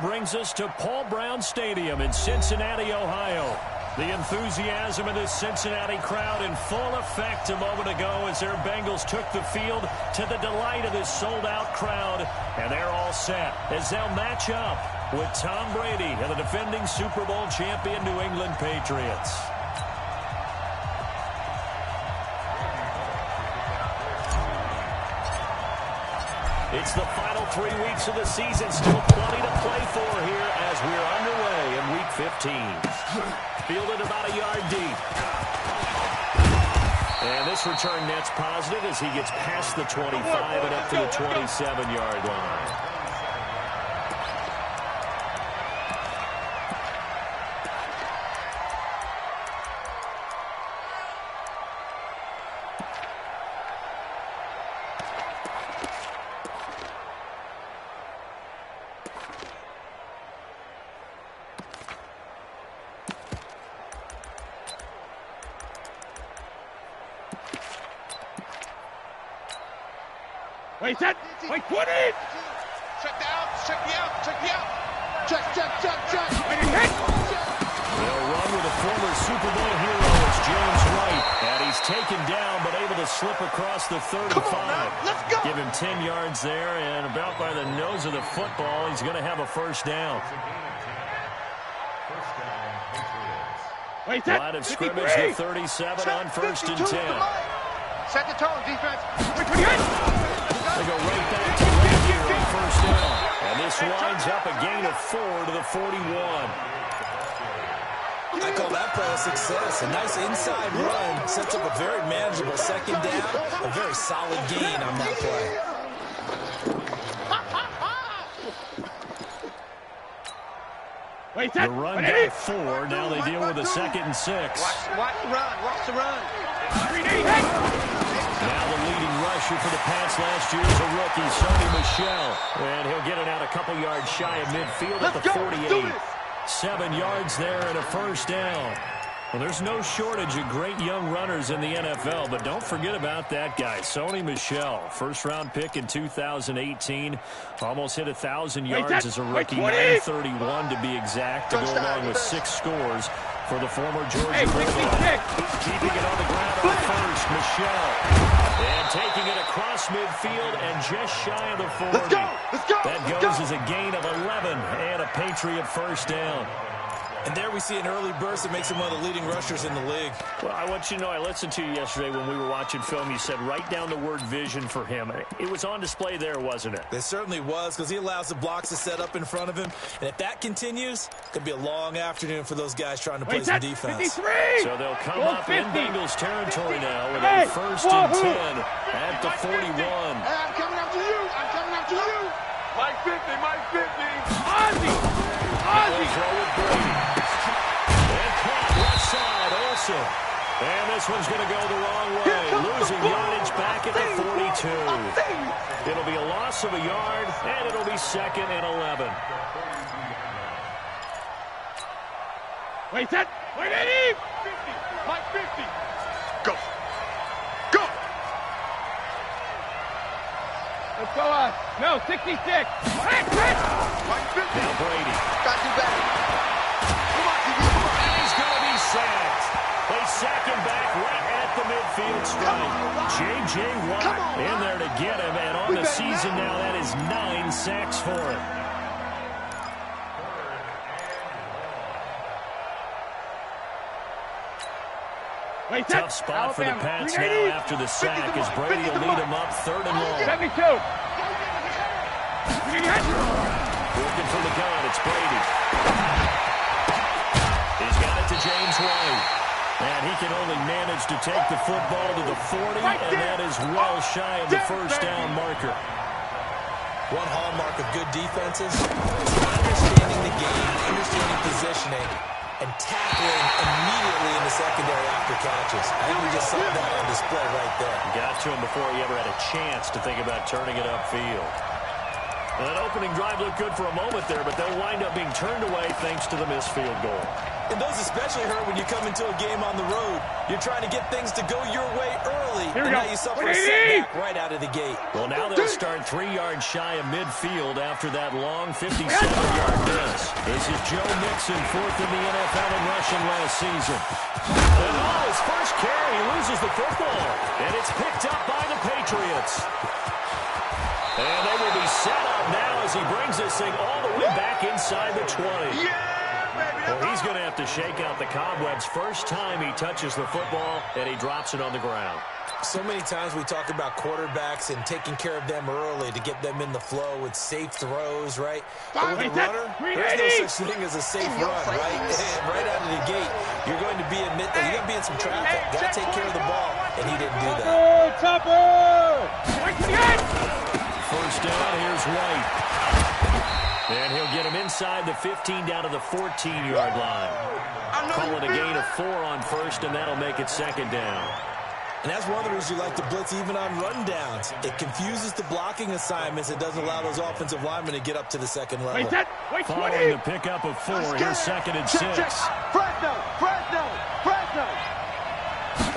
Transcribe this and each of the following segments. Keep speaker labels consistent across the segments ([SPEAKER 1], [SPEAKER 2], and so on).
[SPEAKER 1] brings us to Paul Brown Stadium in Cincinnati, Ohio. The enthusiasm of this Cincinnati crowd in full effect a moment ago as their Bengals took the field to the delight of this sold-out crowd. And they're all set as they'll match up with Tom Brady and the defending Super Bowl champion New England Patriots. It's the final 3 weeks of the season. Still plenty to play for here as we're underway in Week 15. Fielded about a yard deep. And this return net's positive as he gets past the 25 and up to the 27-yard line.
[SPEAKER 2] Wait, set! Wait, 20!
[SPEAKER 3] Check the out! Check the out! Check the out! Check!
[SPEAKER 2] Wait, hit!
[SPEAKER 1] They'll run with a former Super Bowl hero. It's James White. And he's taken down, but able to slip across the 35.
[SPEAKER 3] Come on now, let's go!
[SPEAKER 1] Give him 10 yards there, and about by the nose of the football, he's going to have a first down.
[SPEAKER 2] Wait, set!
[SPEAKER 1] Line of scrimmage to 37 on first and 10.
[SPEAKER 3] Set the tone, defense.
[SPEAKER 2] Wait, 28!
[SPEAKER 1] They go right back to right here on first down. And this winds up a gain of 4 to the 41.
[SPEAKER 4] I call that play a success. A nice inside run sets up a very manageable second down. A very solid gain on that play.
[SPEAKER 2] Wait, set!
[SPEAKER 1] The run got 4. Now they deal with a 2nd and 6.
[SPEAKER 3] Watch the run. Watch the run.
[SPEAKER 1] Now the leading rusher for the PATS last year is a rookie, Sony Michel. And he'll get it out a couple yards shy of midfield at the 48. 7 yards there and a first down. Well, there's no shortage of great young runners in the NFL, but don't forget about that guy, Sony Michel. First-round pick in 2018. Almost hit 1,000 yards as a rookie, 931 to be exact, to go along with 6 scores for the former Georgia Bulldog. Keeping it on the ground on first, Michel. And taking it across midfield and just shy of the 40.
[SPEAKER 3] Let's go! Let's go!
[SPEAKER 1] That goes as a gain of 11 and a Patriot first down.
[SPEAKER 4] And there we see an early burst that makes him one of the leading rushers in the league.
[SPEAKER 1] Well, I want you to know, I listened to you yesterday when we were watching film. You said write down the word vision for him. It was on display there, wasn't it?
[SPEAKER 4] It certainly was, because he allows the blocks to set up in front of him. And if that continues, it could be a long afternoon for those guys trying to play some defense.
[SPEAKER 2] 53!
[SPEAKER 1] So they'll come up in Bengals territory now with a first and 10 at the 41.
[SPEAKER 3] Hey, I'm coming after you. I'm coming after you. Mike 50, Mike 50.
[SPEAKER 1] Ozzie! Throw with Brady. And caught left side, Olsen. And this one's going to go the wrong way. Losing yardage back at the 42. It'll be a loss of a yard, and it'll be 2nd and 11.
[SPEAKER 2] Wait, set! Wait, 80!
[SPEAKER 3] 50, Mike 50. Go. Go.
[SPEAKER 2] Let's go, no, 66!
[SPEAKER 3] Mike 50.
[SPEAKER 1] Now Brady.
[SPEAKER 3] Got to do better. Come on, TV. Come on.
[SPEAKER 1] And he's going to be sacked. They sack him back right at the midfield stripe. J.J. Watt in there to get him, and on the season now, that is 9 sacks for him.
[SPEAKER 2] Wait,
[SPEAKER 1] Tough spot for the Pats now after the sack as Brady will lead him up 3rd and long.
[SPEAKER 2] 72!
[SPEAKER 1] Looking for the gun, it's Brady. He's got it to James White. And he can only manage to take the football to the 40, and that is well shy of the first down marker.
[SPEAKER 4] One hallmark of good defenses is understanding the game, understanding positioning, and tackling immediately in the secondary after catches. I think we just saw that on display right there.
[SPEAKER 1] Got to him before he ever had a chance to think about turning it upfield. That opening drive looked good for a moment there, but they'll wind up being turned away thanks to the missed field goal.
[SPEAKER 4] And those especially hurt when you come into a game on the road. You're trying to get things to go your way early, and now you suffer a setback right out of the gate.
[SPEAKER 1] Well, now they'll start 3 yards shy of midfield after that long 57-yard gain. This is Joe Mixon, fourth in the NFL in rushing last season. And his first carry, he loses the football. And it's picked up by the Patriots. And they will be set up now as he brings this thing all the way back inside the 20. Well, he's going to have to shake out the cobwebs first time he touches the football, and he drops it on the ground.
[SPEAKER 4] So many times we talk about quarterbacks and taking care of them early to get them in the flow with safe throws, right? But with a runner, there's no such thing as a safe run, right? And right out of the gate, you're going to be in some traffic. Got to take care of the ball, and he didn't do that.
[SPEAKER 1] First down, here's White. And he'll get him inside the 15 down to the 14-yard line. Call it a gain of 4 on first, and that'll make it second down.
[SPEAKER 4] And that's one of the reasons you like to blitz even on rundowns. It confuses the blocking assignments. It doesn't allow those offensive linemen to get up to the second level.
[SPEAKER 1] Following the pickup of 4, here's second and 6.
[SPEAKER 3] Fresno.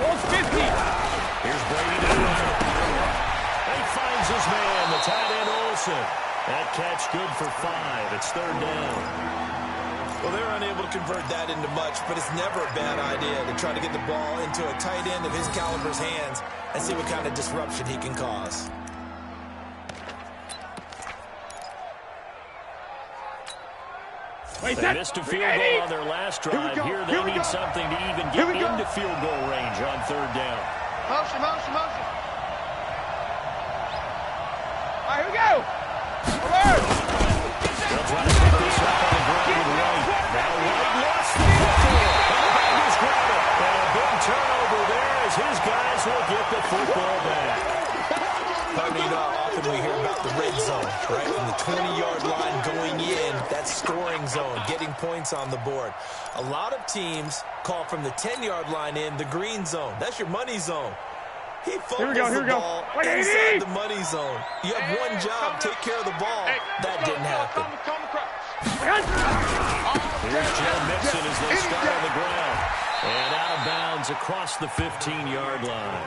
[SPEAKER 2] Goes 50.
[SPEAKER 1] Here's Brady to the right. He finds his man, the tight end Olsen. That catch good for 5. It's third down.
[SPEAKER 4] Well, they're unable to convert that into much, but it's never a bad idea to try to get the ball into a tight end of his caliber's hands and see what kind of disruption he can cause.
[SPEAKER 1] They missed a field goal on their last drive. Here they need something to even get into field goal range on third down.
[SPEAKER 3] Motion.
[SPEAKER 2] All right, here we go. Alert.
[SPEAKER 1] They'll try to pick this up on the ground with White. Now White lost the football. And the Bengals grab it. And a big turnover there as his guys will get the football back.
[SPEAKER 4] Often we hear about the red zone, right? From the 20-yard line going in, that's scoring zone, getting points on the board. A lot of teams call from the 10-yard line in the green zone. That's your money zone. He fumbles the ball inside the money zone. You have one job, take care of the ball. That didn't happen.
[SPEAKER 1] Here's Joe Mixon as they start on the ground. And out of bounds across the 15-yard line.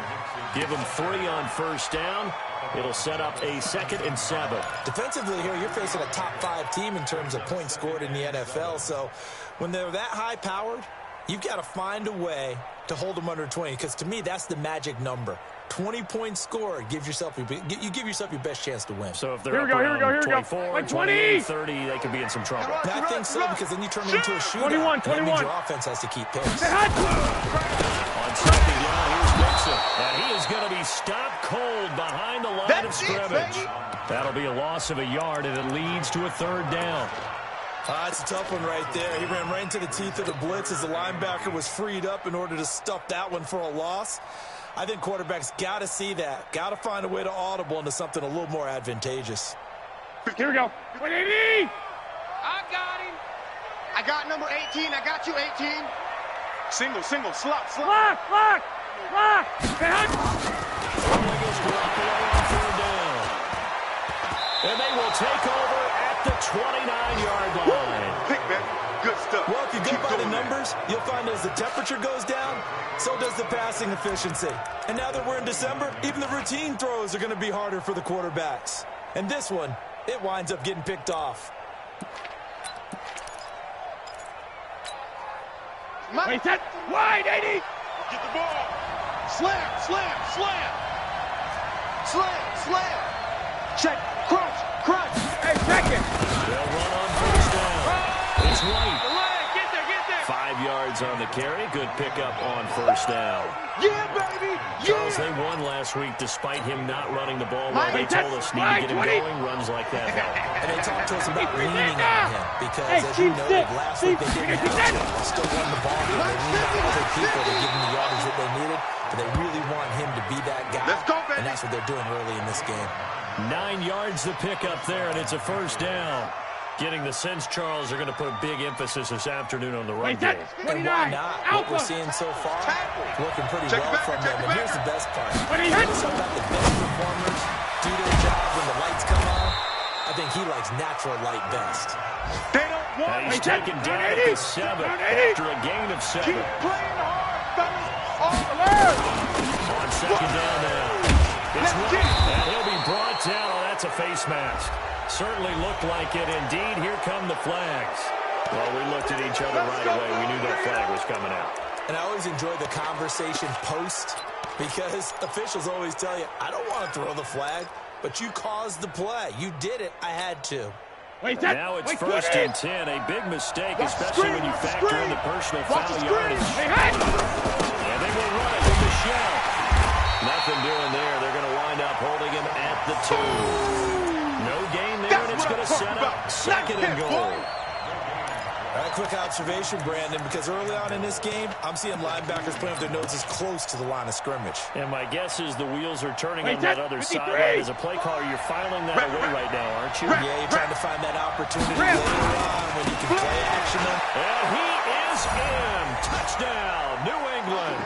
[SPEAKER 1] Give him 3 on first down. It'll set up a 2nd and 7.
[SPEAKER 4] Defensively here, you're facing a top 5 team in terms of points scored in the NFL. So when they're that high-powered, you've got to find a way to hold them under 20, because to me, that's the magic number. 20 points scored, you give yourself your best chance to win.
[SPEAKER 1] So if they're around 24, 28, 30, they could be in some trouble.
[SPEAKER 4] I think so, because then you turn it into a shootout.
[SPEAKER 2] 21.
[SPEAKER 4] That means your offense has to keep pace.
[SPEAKER 1] On second down, here's Mixon. And he is going to be stopped cold behind the line of scrimmage. That'll be a loss of a yard, and it leads to a third down.
[SPEAKER 4] It's a tough one right there. He ran right into the teeth of the blitz as the linebacker was freed up in order to stuff that one for a loss. I think quarterbacks got to see that. Got to find a way to audible into something a little more advantageous.
[SPEAKER 2] Here we go. 180.
[SPEAKER 3] I got him. I got number 18. I got you, 18. Single, slot.
[SPEAKER 2] Lock.
[SPEAKER 1] Bengals Garoppolo on third down. And they will take over at the 29-yard line.
[SPEAKER 3] Pick, man. Good stuff.
[SPEAKER 4] Well, if you go by the numbers, you'll find as the temperature goes down, so does the passing efficiency. And now that we're in December, even the routine throws are going to be harder for the quarterbacks. And this one, it winds up getting picked off.
[SPEAKER 2] Wait, set. Wide, 80.
[SPEAKER 3] Get the ball. Slam. Check. Crunch.
[SPEAKER 2] Hey, check it.
[SPEAKER 1] They'll run on first down. It's White.
[SPEAKER 2] The leg. Get there.
[SPEAKER 1] 5 yards on the carry. Good pickup on first down.
[SPEAKER 3] Yeah, baby.
[SPEAKER 1] Charles, they won last week despite him not running the ball well. They told us need to get him going. Runs like that help.
[SPEAKER 4] And they talked to us about leaning on him because, as you noted, last week they didn't have to. Still won the ball game. They leaned on other people to give them the yardage that they needed, but they really want him to be that guy.
[SPEAKER 3] Let's go, baby.
[SPEAKER 4] And that's what they're doing early in this game.
[SPEAKER 1] 9 yards the pickup there, and it's a first down. Getting the sense, Charles, are going to put a big emphasis this afternoon on the run game.
[SPEAKER 4] And why not? What we're seeing so far, working pretty well from them. And here's the best part. Let's talk about the best performers do their job when the lights come on. I think he likes natural light best.
[SPEAKER 3] They don't want
[SPEAKER 1] He's taken down at the 7 after a gain of 7.
[SPEAKER 3] Keep playing hard, fellas. All alert.
[SPEAKER 1] On second down now. It's White, and he'll be brought down. Oh, that's a face mask. Certainly looked like it. Indeed, here come the flags. Well, we looked at each other right away. We knew that flag was coming out.
[SPEAKER 4] And I always enjoy the conversation post because officials always tell you, I don't want to throw the flag, but you caused the play. You did it. I had to.
[SPEAKER 1] Now it's 1st and 10. A big mistake, especially when you factor in the personal foul yardage. And they will run it with Michelle. Nothing doing there. They're going to wind up holding him at the 2. No gain there, and it's going to set up 2nd and goal.
[SPEAKER 4] A quick observation, Brandon, because early on in this game, I'm seeing linebackers playing with their noses close to the line of scrimmage.
[SPEAKER 1] And my guess is the wheels are turning on that other sideline. As a play caller, you're filing that away right now, aren't you?
[SPEAKER 4] Yeah, you're trying to find that opportunity later on when you can play action.
[SPEAKER 1] And he is in. Touchdown, New England.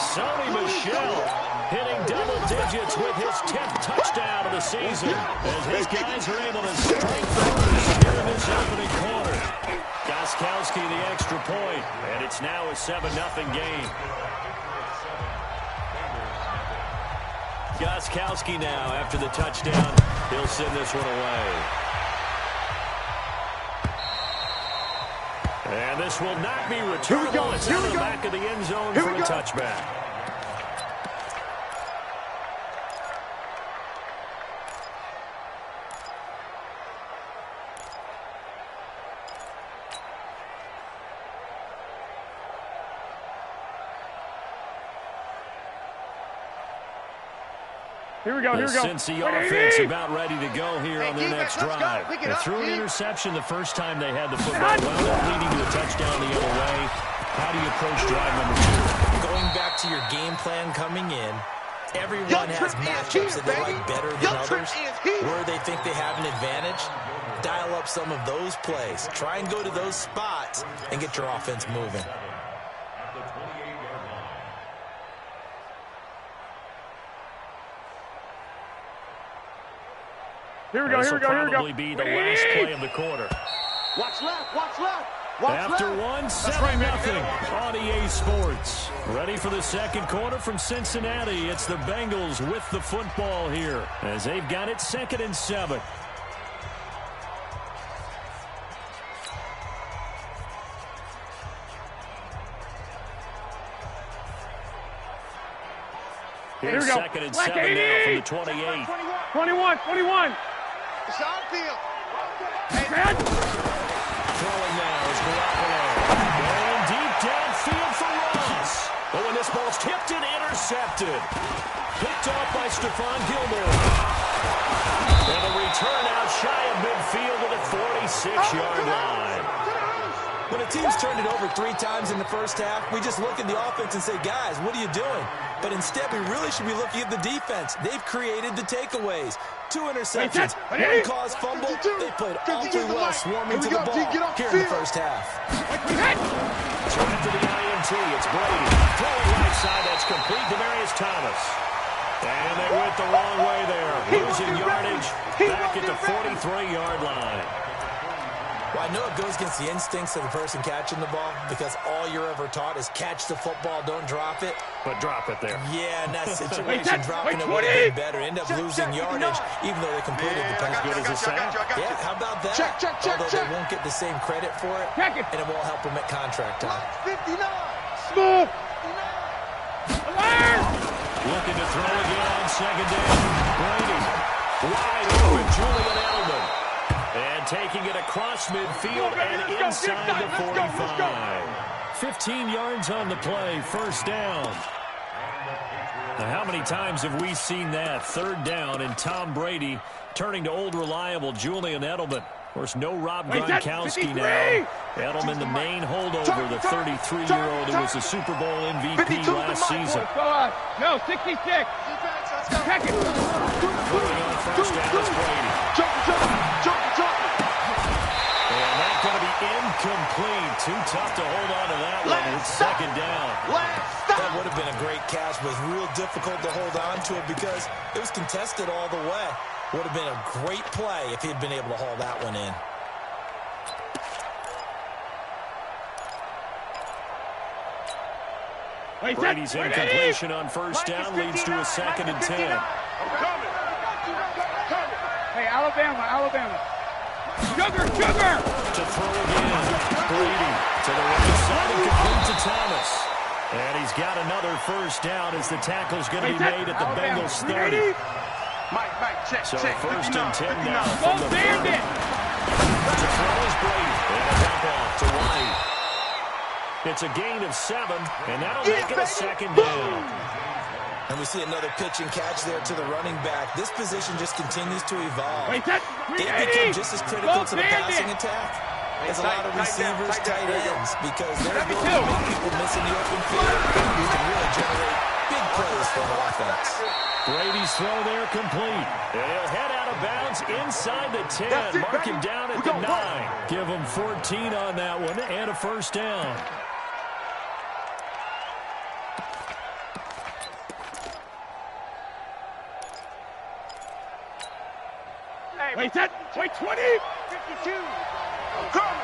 [SPEAKER 1] Sonny Michel hitting double digits with his 10th touchdown of the season as his guys are able to strike first here in this opening quarter. Gostkowski the extra point, and it's now a 7-0 game. Gostkowski now after the touchdown. He'll send this one away. And this will not be returnable. It's out of the back of the end zone for a touchback.
[SPEAKER 2] Here we go, here we go.
[SPEAKER 1] The Cincy offense about ready to go here on their next drive. They threw an interception the first time they had the football. Wound up leading to a touchdown the other way. How do you approach drive number 2?
[SPEAKER 4] Going back to your game plan coming in, everyone has matchups that they like better than others. Where they think they have an advantage, dial up some of those plays. Try and go to those spots and get your offense moving.
[SPEAKER 2] Here we go, here we go, here we go.
[SPEAKER 1] Probably be the last play of the quarter.
[SPEAKER 3] Watch left, watch left.
[SPEAKER 1] After 7-0 on EA Sports. Ready for the second quarter from Cincinnati. It's the Bengals with the football here as they've got it 2nd and 7. Here's 2nd and 7 now from the 28.
[SPEAKER 2] 21.
[SPEAKER 3] It's outfield.
[SPEAKER 1] Throwing now is Garoppolo. Going deep downfield for Ross. But when this ball's tipped and intercepted. Picked off by Stephon Gilmore. And a return out shy of midfield to the 46-yard line.
[SPEAKER 4] When a team's turned it over 3 times in the first half, we just look at the offense and say, guys, what are you doing? But instead, we really should be looking at the defense. They've created the takeaways. 2 interceptions, 1 caused fumble. They played awfully well swarming to the ball here in the first half.
[SPEAKER 1] Trying for the INT. It's Brady. Throwing right side. That's complete. Demarius Thomas. And they went the wrong way there. Losing yardage back at the 43-yard line.
[SPEAKER 4] Well, I know it goes against the instincts of the person catching the ball because all you're ever taught is catch the football, don't drop it.
[SPEAKER 1] But drop it there.
[SPEAKER 4] Yeah, in that situation, dropping it would have been better. End up losing yardage, even though they completed the pass.
[SPEAKER 1] Good as a sack.
[SPEAKER 4] Yeah, how about that? Although they won't get the same credit for it, and it won't help them at contract time.
[SPEAKER 3] 59.
[SPEAKER 2] Smooth.
[SPEAKER 1] Looking to throw again on 2nd down. Brady. Wide open. Julian Edelman. And taking it across midfield and inside the 45. 15 yards on the play. 1st down. Now, how many times have we seen that? 3rd down and Tom Brady turning to old reliable Julian Edelman. Of course, no Rob Gronkowski now. Edelman, the main holdover, the 33-year-old who was the Super Bowl MVP last season.
[SPEAKER 2] No, 66. Check it.
[SPEAKER 1] Going on 1st down is Brady.
[SPEAKER 3] Jump.
[SPEAKER 1] And that's going to be incomplete. Too tough to hold on to that one. It's 2nd down.
[SPEAKER 4] That would have been a great catch, but real difficult to hold on to it because it was contested all the way. Would have been a great play if he'd been able to haul that one in.
[SPEAKER 1] Brady's incompletion on 1st down leads to a 2nd and 10.
[SPEAKER 2] Hey, Alabama. Sugar.
[SPEAKER 1] To throw again. another first down as the tackle's going to be made at the Bengals 30.
[SPEAKER 3] Mike, check,
[SPEAKER 1] So
[SPEAKER 3] check.
[SPEAKER 1] 1st and 10 now
[SPEAKER 2] Go,
[SPEAKER 1] from the 30.
[SPEAKER 2] Bandit!
[SPEAKER 1] To throw is Brady. And a dump off to White. It's a gain of 7, and that'll make it a 2nd down.
[SPEAKER 4] And we see another pitch and catch there to the running back. This position just continues to evolve.
[SPEAKER 2] Wait, that
[SPEAKER 4] They become just as critical to the passing attack as a lot of receivers, tight ends, because their ability to make people miss in the open field can really generate big plays for an offense.
[SPEAKER 1] Brady's throw there complete. And he'll head out of bounds inside the 10. Mark him down at the 9. Give him 14 on that one and a first down.
[SPEAKER 2] Wait, 20! 52! Come!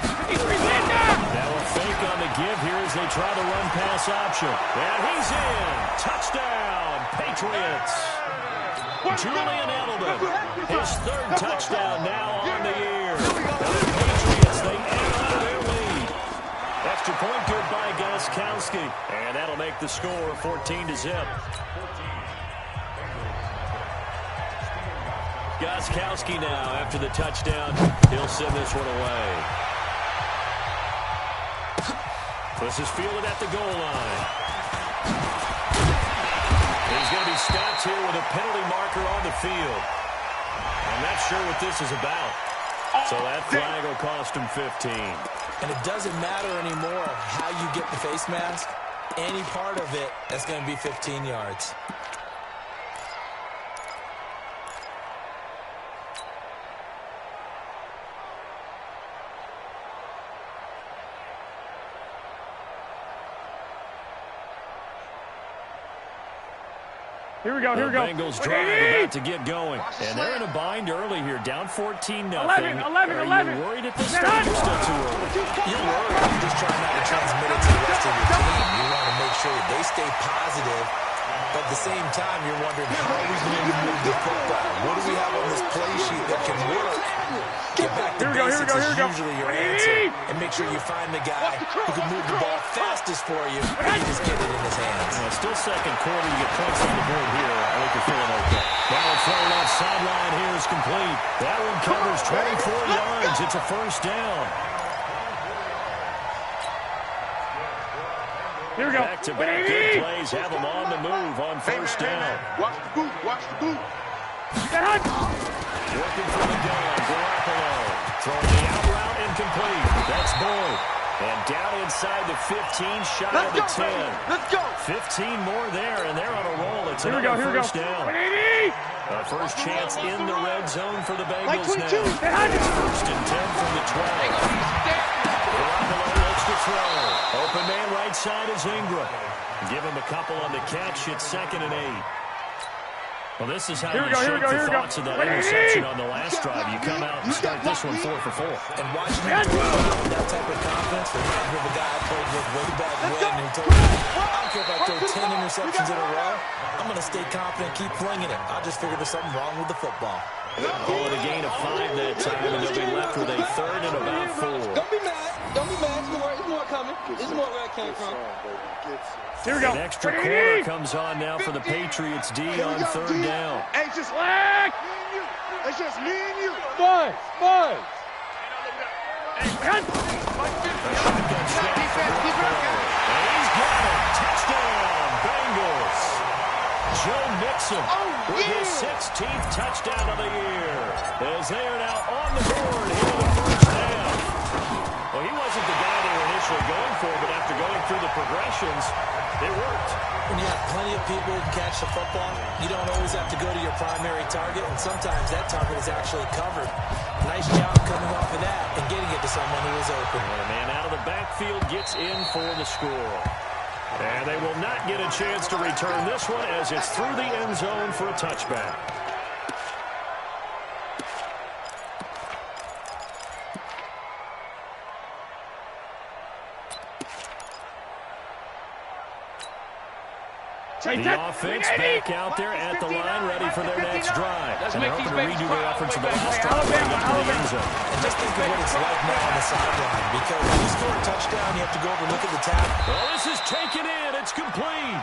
[SPEAKER 2] 53,
[SPEAKER 1] Now a fake on the give here as they try the run-pass option. And he's in. Touchdown, Patriots. Julian Edelman, his 3rd touchdown now on the year. The Patriots, they add on their lead. Extra point good by Gostkowski. And that'll make the score 14-0. Gostkowski now, after the touchdown, he'll send this one away. This is fielded at the goal line. He's going to be stopped here with a penalty marker on the field. I'm not sure what this is about. So that flag will cost him 15.
[SPEAKER 4] And it doesn't matter anymore how you get the face mask. Any part of it, that's going to be 15 yards.
[SPEAKER 2] Here we go,
[SPEAKER 1] The Bengals drive about to get going. And they're in a bind early here, down 14-0.
[SPEAKER 2] 11.
[SPEAKER 1] Are you worried at this stage or still too early?
[SPEAKER 4] You're worried. You're just trying not to transmit it to the rest of your team. You want to make sure that they stay positive. But at the same time, you're wondering, how are we going to move the football? What do we have on this play sheet that can work? Get back to basics is usually your answer. And make sure you find the guy who can move the ball fastest for you and you just get it in his hands.
[SPEAKER 1] Still 2nd quarter, you get points on the board here. I think you're feeling okay. Now a throw left sideline here is complete. That one covers 24 yards. It's a first down.
[SPEAKER 2] Here we go.
[SPEAKER 1] Back-to-back good plays have them on the move on first down.
[SPEAKER 3] Watch the boot, watch the boot.
[SPEAKER 1] Working from the gun, Garoppolo. Throwing the out route incomplete. That's Boyd. And down inside the 15, shy of the 10.
[SPEAKER 3] Let's go.
[SPEAKER 1] 15 more there, and they're on a roll. It's another first down. A first chance in the red zone for the Bengals now. It's 1st and 10 from the 12. Garoppolo looks to throw. Open man right side is Ingram. Give him a couple on the catch. It's 2nd and 8. Well, this is how you shape the thoughts of that interception on the last drive. You come out and start this one 4 for 4.
[SPEAKER 4] And watching him throw that type of confidence reminds me of a guy I played with way back when who told me, I don't care if I throw 10 interceptions in a row. I'm going to stay confident, keep flinging it. I'll just figure there's something wrong with the football.
[SPEAKER 1] Call it a gain of 5 that time, and they'll be left with a 3rd and about 4.
[SPEAKER 5] Don't be mad. Don't be mad. It's more coming. It's more where it came from.
[SPEAKER 2] Here we go.
[SPEAKER 1] An extra quarter comes on now for the Patriots D on 3rd down.
[SPEAKER 3] Hey, it's just me and you. It's just me and you.
[SPEAKER 2] Five.
[SPEAKER 1] A shotgun snap for Garoppolo. And he's got it. Touchdown, Bengals. Joe Mixon with his 16th touchdown of the year. As they are now on the board here in the first half. Well, he wasn't the guy they were initially going for, but after going through the progressions, it worked.
[SPEAKER 4] When you have plenty of people who catch the football, you don't always have to go to your primary target, and sometimes that target is actually covered. Nice job coming off of that and getting it to someone who is open.
[SPEAKER 1] And a man out of the backfield gets in for the score. And they will not get a chance to return this one as it's through the end zone for a touchback. The offense back out there at the line, ready for their next drive.
[SPEAKER 5] Let's
[SPEAKER 1] And
[SPEAKER 5] make
[SPEAKER 1] they're
[SPEAKER 5] these
[SPEAKER 1] hoping to
[SPEAKER 5] babies
[SPEAKER 1] redo their efforts in the last drive to get to the end zone.
[SPEAKER 4] And just think of what it's like now on the sideline, because when you score a touchdown, you have to go over and look at the tackle.
[SPEAKER 1] Well, this is taken in. It's complete.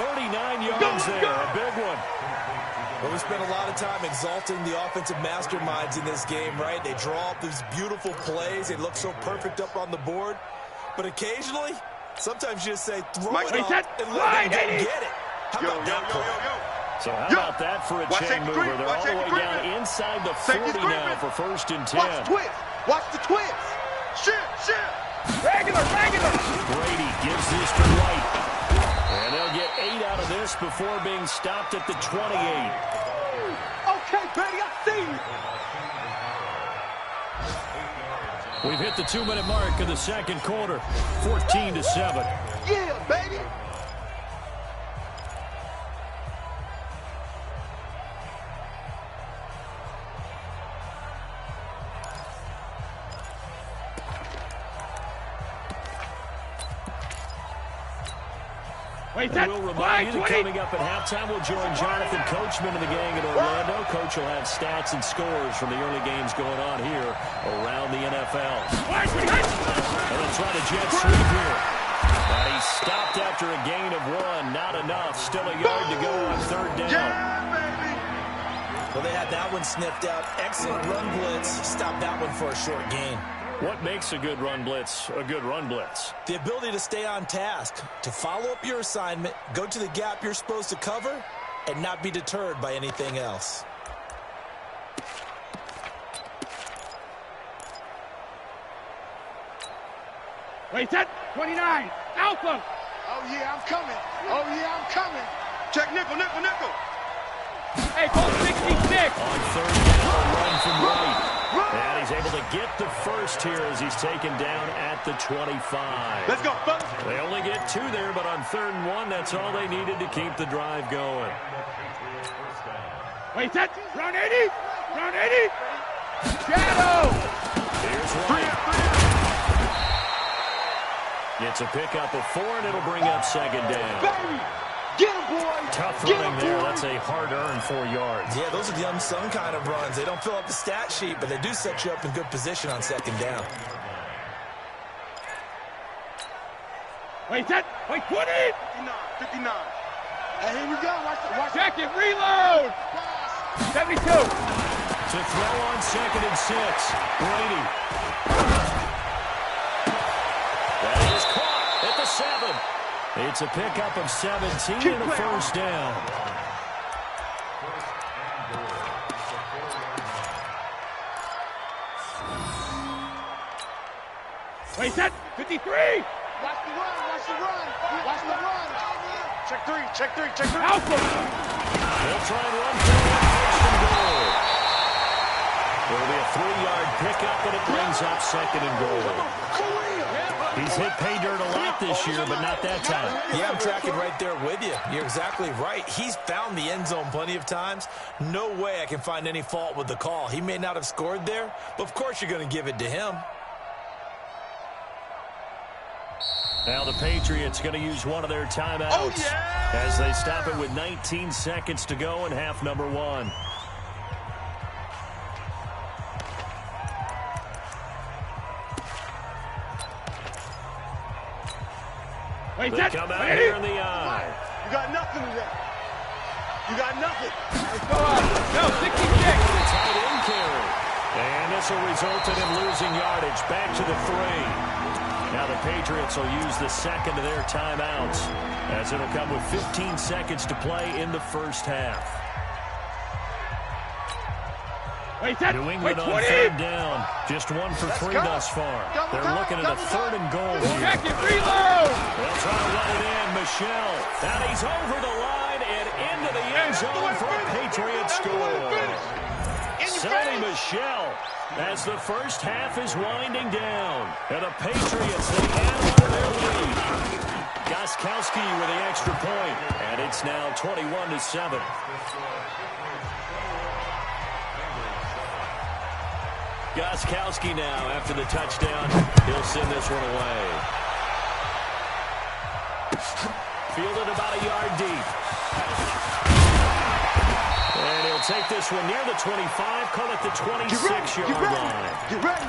[SPEAKER 1] 39 yards there. A big one.
[SPEAKER 4] Well, we spent a lot of time exalting the offensive masterminds in this game, right? They draw up these beautiful plays. They look so perfect up on the board. But occasionally, sometimes you just say, throw it up and let them get it. How about that play?
[SPEAKER 1] So how about that for a chain mover? They're all the way down inside the 40 now for 1st and 10.
[SPEAKER 3] Watch the twist. Watch the twist. Shit.
[SPEAKER 2] Regular.
[SPEAKER 1] Brady gives this to White. And they'll get 8 out of this before being stopped at the 28.
[SPEAKER 3] Okay, Brady, I see you.
[SPEAKER 1] We've hit the 2-minute mark of the second quarter. 14-7.
[SPEAKER 3] Yeah, baby.
[SPEAKER 1] And we'll remind you that coming up at halftime, we'll join Jonathan Coachman and the gang in Orlando. Coach will have stats and scores from the early games going on here around the NFL. And they'll try to jet sweep here. But he's stopped after a gain of 1. Not enough. Still a yard to go on 3rd down.
[SPEAKER 3] Yeah, baby.
[SPEAKER 4] Well, they had that one sniffed out. Excellent run blitz. Stopped that one for a short gain.
[SPEAKER 1] What makes a good run blitz a good run blitz?
[SPEAKER 4] The ability to stay on task, to follow up your assignment, go to the gap you're supposed to cover, and not be deterred by anything else.
[SPEAKER 2] Wait, set. 29. Alpha.
[SPEAKER 3] Oh, yeah, I'm coming. Check nickel.
[SPEAKER 2] Hey, call 66.
[SPEAKER 1] On 3rd down, a run from Wright. And he's able to get the first here as he's taken down at the 25.
[SPEAKER 3] Let's go, fellas.
[SPEAKER 1] They only get 2 there, but on 3rd and 1, that's all they needed to keep the drive going.
[SPEAKER 2] Wait, set. Round 80. Shadow.
[SPEAKER 1] Here's Wright. It's a pickup of 4, and it'll bring up 2nd down.
[SPEAKER 3] Baby. Get him, boy.
[SPEAKER 1] Tough running there. That's a hard-earned 4 yards.
[SPEAKER 4] Yeah, those are the unsung kind of runs. They don't fill up the stat sheet, but they do set you up in good position on 2nd down.
[SPEAKER 2] Wait, set. Wait, 20.
[SPEAKER 3] 59. Hey, here we go. Watch
[SPEAKER 2] Check it. Reload. 72.
[SPEAKER 1] To throw on 2nd and 6. Brady. That is caught at the 7. It's a pickup of 17 and a 1st down.
[SPEAKER 2] Wait, set. 53.
[SPEAKER 3] Watch the run. Check three.
[SPEAKER 2] Alpha.
[SPEAKER 1] They'll try and run through it. 1st and goal. There'll be a 3-yard pickup, and it brings up 2nd and goal. He's hit pay dirt a lot this year, but not that time.
[SPEAKER 4] Yeah, I'm tracking right there with you. You're exactly right. He's found the end zone plenty of times. No way I can find any fault with the call. He may not have scored there, but of course you're going to give it to him.
[SPEAKER 1] Now the Patriots going to use one of their timeouts as they stop it with 19 seconds to go in half number 1.
[SPEAKER 2] Wait,
[SPEAKER 1] They
[SPEAKER 2] set.
[SPEAKER 1] come out here in the eye.
[SPEAKER 3] You got nothing today.
[SPEAKER 2] Let's go up. No, 66.
[SPEAKER 1] Tight end carry. And this will result in him losing yardage. Back to the 3. Now the Patriots will use the 2nd of their timeouts as it'll come with 15 seconds to play in the 1st half.
[SPEAKER 2] Wait, set.
[SPEAKER 1] New
[SPEAKER 2] Wait,
[SPEAKER 1] England on
[SPEAKER 2] 20.
[SPEAKER 1] 3rd down. Just 1 for 3 thus far. They're looking at a 3rd and goal here.
[SPEAKER 2] Check it. Reload.
[SPEAKER 1] They'll try to run it in. Michelle. And he's over the line and into the end zone for a Patriot score. Sonny Michelle as the 1st half is winding down. And the Patriots, they add on to their lead. Gostkowski with the extra point. And it's now 21-7. Gostkowski now after the touchdown. He'll send this one away. Fielded about a yard deep. And he'll take this one near the 25, call it the 26-yard line.
[SPEAKER 2] Get ready.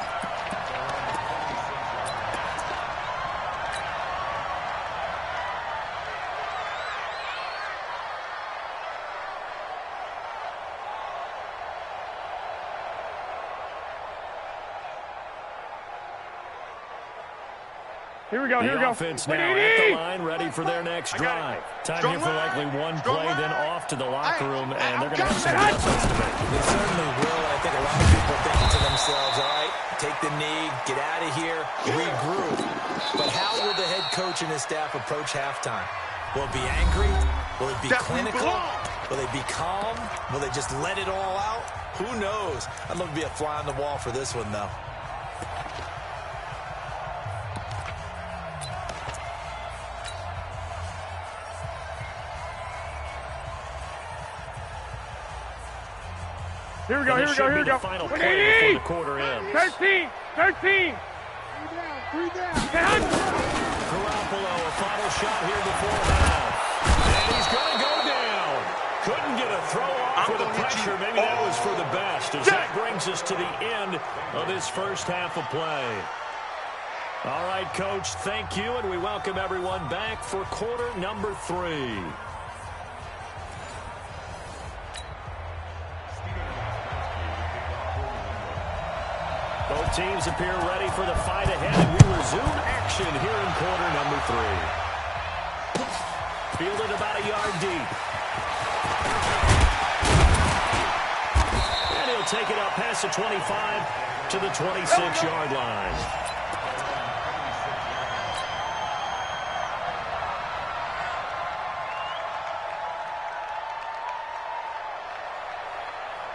[SPEAKER 6] Here we go, here we go.
[SPEAKER 1] Offense now at the line, ready for their next drive. Time here for likely one play, then off to the locker room, and they're going to have some adjustments to make.
[SPEAKER 4] They certainly will. I think a lot of people are thinking to themselves, all right, take the knee, get out of here, regroup. But how will the head coach and his staff approach halftime? Will it be angry? Will it be clinical? Will they be calm? Will they just let it all out? Who knows? I'd love to be a fly on the wall for this one, though.
[SPEAKER 6] Here we go, here we go, here we go.
[SPEAKER 1] Final play before the quarter ends.
[SPEAKER 6] 13, 13.
[SPEAKER 2] 3 down.
[SPEAKER 1] Garoppolo, a final shot here before half. And he's going to go down. Couldn't get a throw off with the pressure. Maybe that was for the best, as that brings us to the end of this first half of play. All right, Coach, thank you, and we welcome everyone back for quarter number 3. Both teams appear ready for the fight ahead, and we resume action here in quarter number 3. Fielded about a yard deep. And he'll take it up past the 25 to the 26-yard line.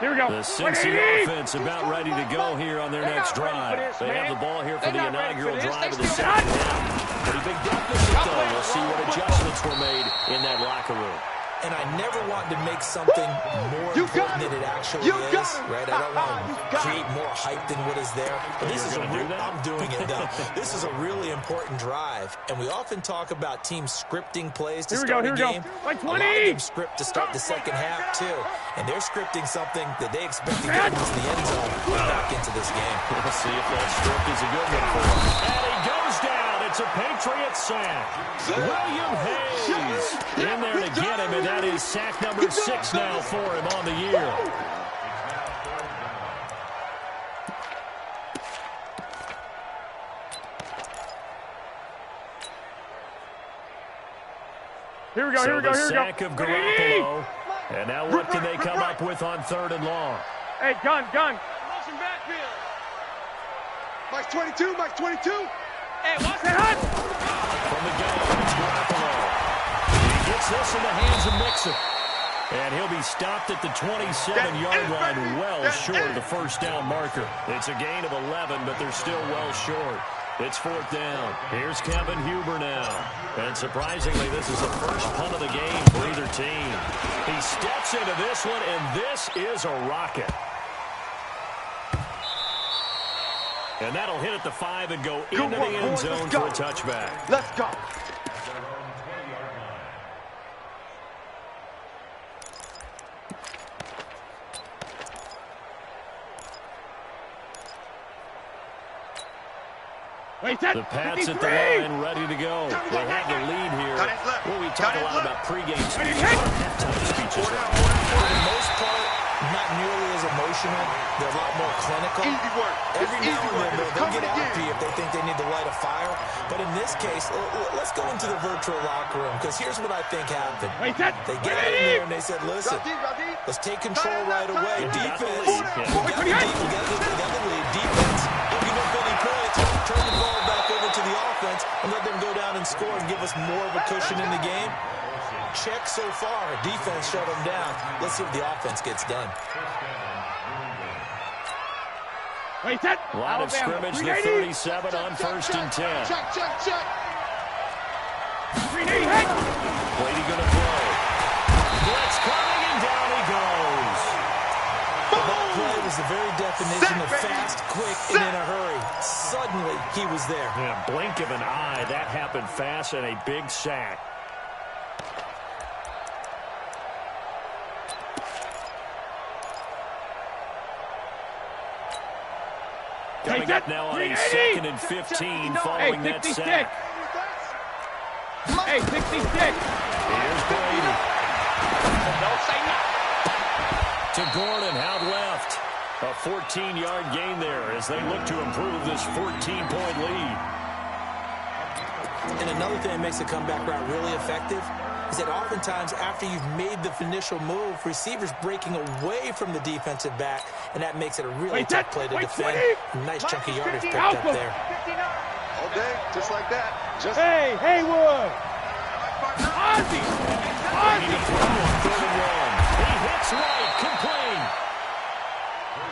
[SPEAKER 6] Here we go.
[SPEAKER 1] The Cincy offense about ready to go here on their next drive. They have the ball here for the inaugural drive of the second half. Pretty big deficit, though. We'll see what adjustments were made in that locker room.
[SPEAKER 4] And I never want to make something more important than it actually is, right? I don't want to create more hype than what is there. But this is a real, I'm doing it now. This is a really important drive. And we often talk about teams scripting plays to start a game.
[SPEAKER 6] Like 20.
[SPEAKER 4] A lot of them script to start the second half, too. And they're scripting something that they expect to get into the end zone back into this game.
[SPEAKER 1] We'll see if that script is a good one for him. And he goes down. It's a Patriot sack. William Hayes in there to get him, and that is sack number 6 now for him on the year.
[SPEAKER 6] Here we go, here we go, here we go.
[SPEAKER 1] Sack of Garoppolo. And now what can they come up with on 3rd and long?
[SPEAKER 6] Hey, gun.
[SPEAKER 2] Motion backfield. Mike's 22, Mike's 22.
[SPEAKER 6] Hey, watch that.
[SPEAKER 1] From the gun, it's Garoppolo. He gets this in the hands of Mixon. And he'll be stopped at the 27-yard line, well short of the first down marker. It's a gain of 11, but they're still well short. It's 4th down. Here's Kevin Huber now. And surprisingly, this is the first punt of the game for either team. He steps into this one, and this is a rocket. And that'll hit at the 5 and go into the end zone for a touchback.
[SPEAKER 2] Let's go.
[SPEAKER 1] The Pats at the line, ready to go. They have the lead here. Well, we talk a lot about pregame speeches, halftime speeches.
[SPEAKER 4] For the most part, not nearly as emotional. They're a lot more clinical.
[SPEAKER 2] Easy work.
[SPEAKER 4] Every now and then, they'll get happy if they think they need to light a fire. But in this case, let's go into the virtual locker room, because here's what I think happened. They got in there and they said, listen, let's take control right away. Defense, we got the lead. Defense, don't give up any points. Turn the ball back over to the offense and let them go down and score and give us more of a cushion in the game. Check so far. Defense shut them down. Let's see if the offense gets done.
[SPEAKER 1] Line of scrimmage, the 37 on 1st and 10.
[SPEAKER 2] Check.
[SPEAKER 1] Brady going to throw. Blitz coming, and down he goes.
[SPEAKER 4] That play was the very definition of fast, quick, and in a hurry. Suddenly, he was there.
[SPEAKER 1] Yeah, blink of an eye. That happened fast and a big sack. Coming up now on a 2nd and 15 following that sack.
[SPEAKER 2] Hey, 66.
[SPEAKER 1] Here's Brady.
[SPEAKER 3] Don't say nothing.
[SPEAKER 1] To Gordon, out left. A 14-yard gain there as they look to improve this 14-point lead.
[SPEAKER 4] And another thing that makes a comeback route really effective is that oftentimes after you've made the initial move, receivers breaking away from the defensive back, and that makes it a really tough play to defend. A nice chunk of yardage picked up there.
[SPEAKER 3] All day, just like that. Just
[SPEAKER 2] Hey, Haywood.
[SPEAKER 1] Ozzy! Ozzy! He hits right, complete.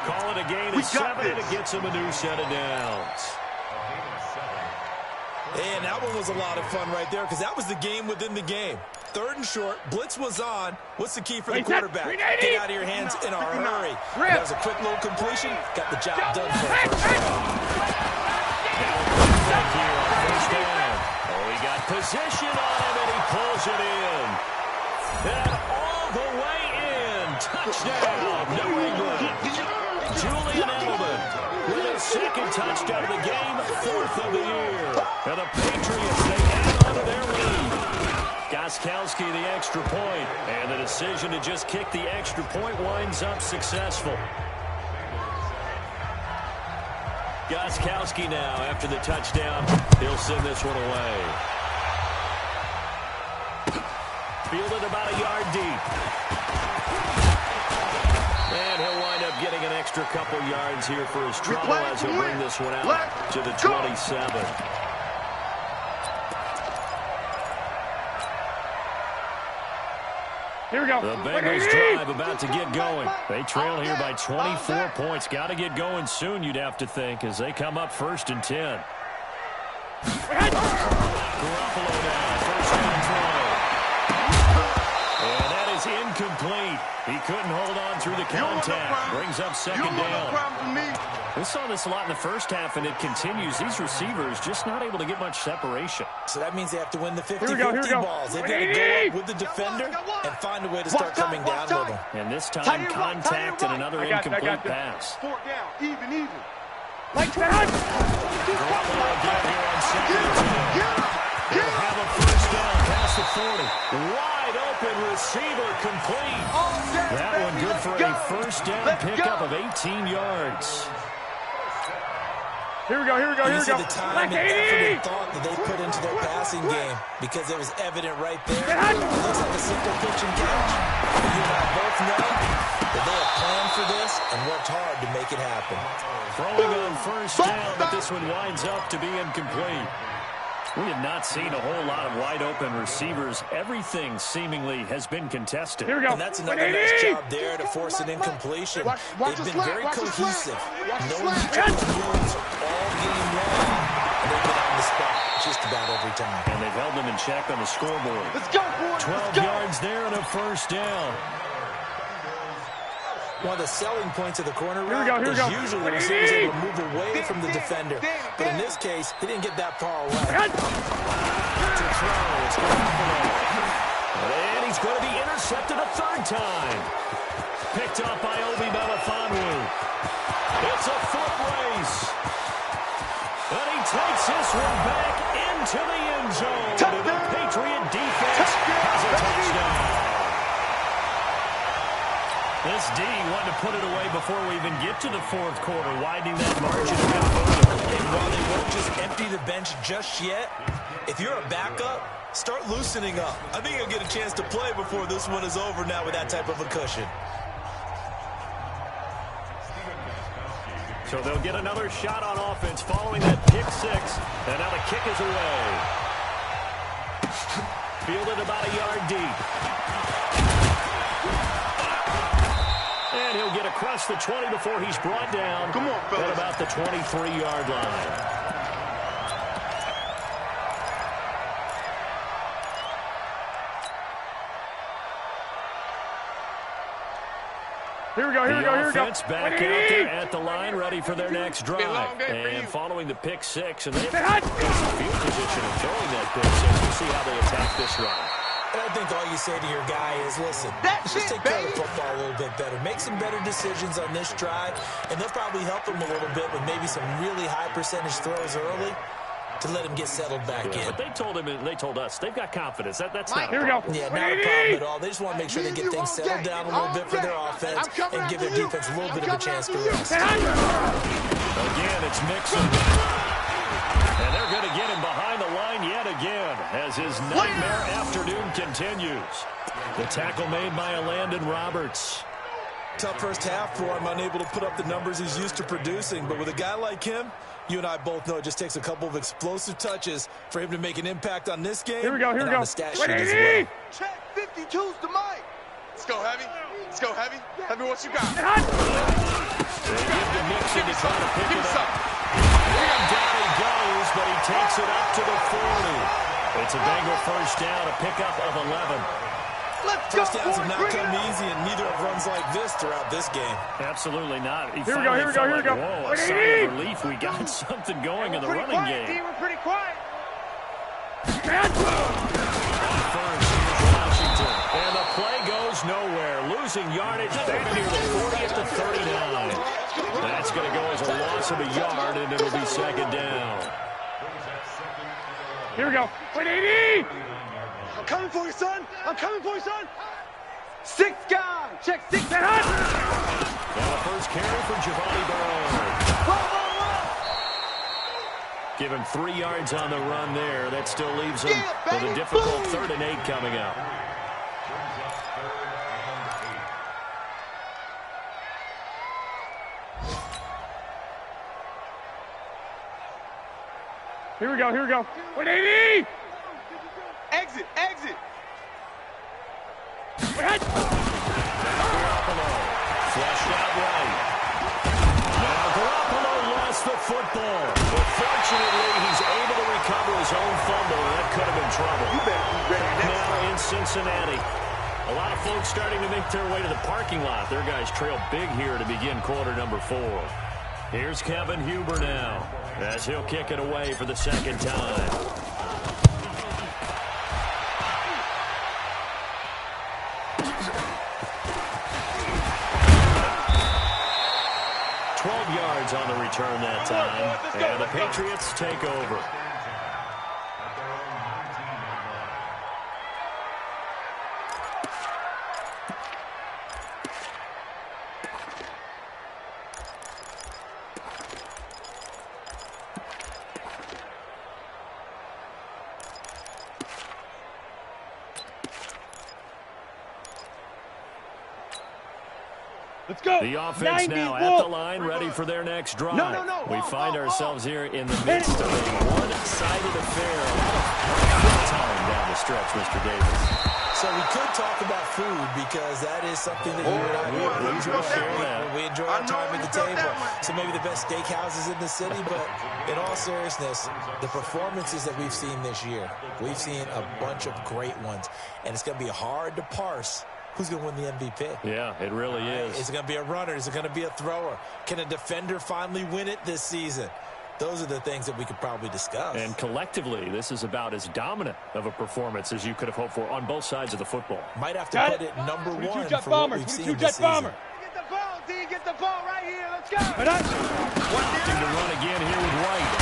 [SPEAKER 1] Call it a gain of 7, and it gets him a new set of downs.
[SPEAKER 4] And that one was a lot of fun right there because that was the game within the game. 3rd and short, blitz was on. What's the key for the quarterback? Get out of your hands in a hurry. That was a quick little completion. Got the job done for a first down.
[SPEAKER 1] Oh, he got position on him, and he pulls it in. And all the way in. Touchdown, New England. Julian Edelman with his 2nd touchdown of the game, 4th of the year. And the Patriots, they add on to their lead. Gostkowski, the extra point, and the decision to just kick the extra point winds up successful. Gostkowski now, after the touchdown, he'll send this one away. Fielded about a yard deep. And he'll wind up getting an extra couple yards here for his trouble as he'll bring this one out to the 27.
[SPEAKER 6] Here we go.
[SPEAKER 1] The Bengals drive about to get going. They trail here by 24 points. Got to get going soon, you'd have to think, as they come up 1st and 10. Garoppolo now, 1st down throw. And that is incomplete. He couldn't hold on through the contact. Brings up 2nd down. We saw this a lot in the first half, and it continues. These receivers just not able to get much separation.
[SPEAKER 4] So that means they have to win the 50-50 balls. They've got to go up with the defender and find a way to start coming down with them.
[SPEAKER 1] And this time, contact and another incomplete pass.
[SPEAKER 3] 4th down, even.
[SPEAKER 6] Like that.
[SPEAKER 1] Garoppolo down here on 2nd and 10. He'll have a 1st down past the 40. Wide open receiver complete. That one good for a 1st down pickup of 18 yards.
[SPEAKER 6] Here we go.
[SPEAKER 4] You see the time and effort and thought that they put into their passing game because it was evident right there. It looks like a simple pitch and catch. But you and I both know that they have planned for this and worked hard to make it happen.
[SPEAKER 1] Throwing on 1st down, but this one winds up to be incomplete. We have not seen a whole lot of wide-open receivers. Everything seemingly has been contested.
[SPEAKER 6] Here we go.
[SPEAKER 4] And that's another nice job there to force an incompletion. They've been very cohesive. Knowing each other's moves all game long. And they've been on the spot just about every time.
[SPEAKER 1] And they've held them in check on the scoreboard.
[SPEAKER 3] Let's go, boys.
[SPEAKER 1] 12 yards there and a 1st down.
[SPEAKER 4] One of the selling points of the corner route is usually the receiver's able to move away from the defender. But in this case, he didn't get that far away.
[SPEAKER 1] To throw, it's Garoppolo. And he's going to be intercepted a 3rd time. Picked up by Obi Melifonwu. It's a foot race. And he takes this one back into the end zone. And the Patriot defense has a touchdown. This D wanted to put it away before we even get to the 4th quarter, widening that margin a bit further.
[SPEAKER 4] And while they won't just empty the bench just yet, if you're a backup, start loosening up. I think you'll get a chance to play before this one is over now with that type of a cushion.
[SPEAKER 1] So they'll get another shot on offense following that pick 6. And now the kick is away. Fielded about a yard deep. And he'll get across the 20 before he's brought down.
[SPEAKER 3] Come on, fellas.
[SPEAKER 1] At about the 23-yard line.
[SPEAKER 6] Here we go.
[SPEAKER 1] The offense back out there at the line, ready for their next drive. And following the pick 6, and they have some field position of throwing that pick 6. We'll see how they attack this run.
[SPEAKER 4] And I think all you say to your guy is, listen, let's just take care of the football a little bit better. Make some better decisions on this drive, and they'll probably help him a little bit with maybe some really high-percentage throws early to let him get settled back in.
[SPEAKER 1] But they told him, and they told us, they've got confidence. That's not
[SPEAKER 6] Here we go.
[SPEAKER 4] Yeah, not a problem at all. They just want to make sure they get things settled down a little bit for their offense and give their defense a little bit of a chance to rest.
[SPEAKER 1] Again, it's Mixon. And they're going to get him behind the line yet again as his nightmare afternoon continues. The tackle made by Landon Roberts.
[SPEAKER 4] Tough first half for him, unable to put up the numbers he's used to producing. But with a guy like him, you and I both know it just takes a couple of explosive touches for him to make an impact on this game.
[SPEAKER 6] Here we go, here we go.
[SPEAKER 4] The stat sheet as well.
[SPEAKER 3] Check 52's to Mike. Let's go, Heavy. Let's go, Heavy. Heavy, what you got?
[SPEAKER 1] They give to Mixon to try to pick it up. And down he goes, but he takes it up to the 40. It's a Bengal first down, a pickup of 11.
[SPEAKER 4] Touchdowns have not come easy, and neither have runs like this throughout this game.
[SPEAKER 1] Absolutely not.
[SPEAKER 6] Here we go, here we go, here we go.
[SPEAKER 1] Whoa, a sigh of relief. We got something going in the running game.
[SPEAKER 6] We're pretty quiet.
[SPEAKER 1] First, here's Washington. And the play goes nowhere. Losing yardage back near the 40 to 39. That's going to go as a loss of a yard, and it'll be second down.
[SPEAKER 6] Here we go. 180!
[SPEAKER 3] I'm coming for you, son. I'm coming for you, son. 6 guy. Check 6.
[SPEAKER 1] Now the first carry for Javonte Byrd. Give him 3 yards on the run there. That still leaves him with a difficult 3rd and 8 coming up.
[SPEAKER 6] Here we go, here we go. 180!
[SPEAKER 3] Exit, exit.
[SPEAKER 1] Garoppolo flushed out right. Now Garoppolo lost the football. But fortunately, he's able to recover his own fumble. That could have been trouble.
[SPEAKER 3] You better be ready next
[SPEAKER 1] Now
[SPEAKER 3] time.
[SPEAKER 1] in Cincinnati. A lot of folks starting to make their way to the parking lot. Their guys trail big here to begin quarter number 4. Here's Kevin Huber now, as he'll kick it away for the second time. Yards on the return that time, and the Patriots take over.
[SPEAKER 6] Let's go.
[SPEAKER 1] The offense now at the line, ready for their next drive. We find ourselves here in the midst of a one-sided affair. A lot of time down the stretch, Mr. Davis.
[SPEAKER 4] So we could talk about food because that is something that you and I enjoy sharing. We enjoy our time at the table. So maybe the best steakhouses in the city, but in all seriousness, the performances that we've seen this year, we've seen a bunch of great ones, and it's going to be hard to parse who's going to win the MVP.
[SPEAKER 1] Yeah, it really is.
[SPEAKER 4] Is it going to be a runner? Is it going to be a thrower? Can a defender finally win it this season? Those are the things that we could probably discuss.
[SPEAKER 1] And collectively, this is about as dominant of a performance as you could have hoped for on both sides of the football.
[SPEAKER 4] Might have to put it number 1 for what we've seen this season.
[SPEAKER 3] Get the ball, D. Get the ball right here. Let's go.
[SPEAKER 1] Opting to run again here with White.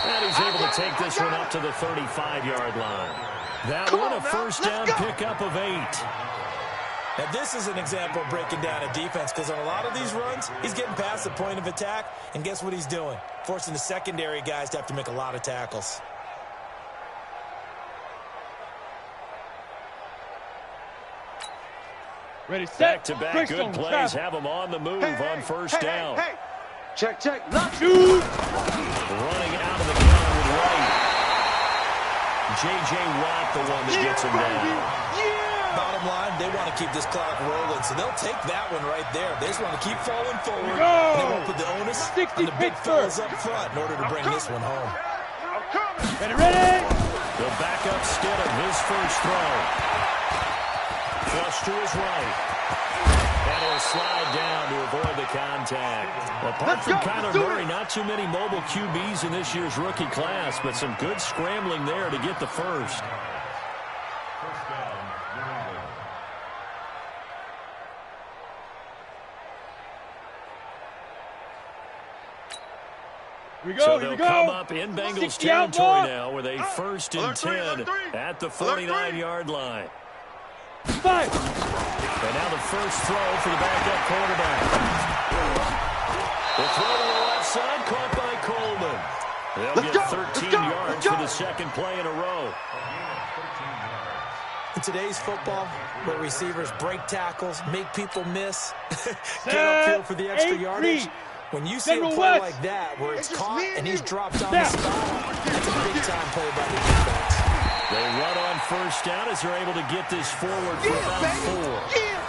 [SPEAKER 1] And he's able to take this one up to the 35-yard line. That one a first down pickup of 8.
[SPEAKER 4] Now, this is an example of breaking down a defense because on a lot of these runs, he's getting past the point of attack, and guess what he's doing? Forcing the secondary guys to have to make a lot of tackles.
[SPEAKER 6] Ready, set.
[SPEAKER 1] Back-to-back good plays have him on the move on first down.
[SPEAKER 3] Hey. Check, check.
[SPEAKER 6] Shoot.
[SPEAKER 1] Running out of the gun with White. J.J. Watt, the one that gets him down.
[SPEAKER 4] Bottom line, they want to keep this clock rolling, so they'll take that one right there. They just want to keep falling forward. And they won't put the onus on the big fellas up front in order to bring this one home.
[SPEAKER 6] Ready.
[SPEAKER 1] The backup skid of his first throw. Flush to his right. And he'll slide down to avoid the contact. Apart from Kyler Murray, not too many mobile QBs in this year's rookie class, but some good scrambling there to get the first.
[SPEAKER 6] we go,
[SPEAKER 1] So
[SPEAKER 6] here we
[SPEAKER 1] they'll come
[SPEAKER 6] go.
[SPEAKER 1] up in Bengals
[SPEAKER 6] 60 out,
[SPEAKER 1] territory
[SPEAKER 6] ball.
[SPEAKER 1] now with a 1st and 10 at the 49-yard line.
[SPEAKER 6] 5.
[SPEAKER 1] And now the first throw for the backup quarterback. The throw to the left side, caught by Coleman. They'll get 13 yards for the second play in a row.
[SPEAKER 4] In today's football, where receivers break tackles, make people miss, get upfield for the extra yardage, when you see a play like that where it's caught and he's dropped on the spot, that's a big-time play by the defense.
[SPEAKER 1] They run on first down as they're able to get this forward for about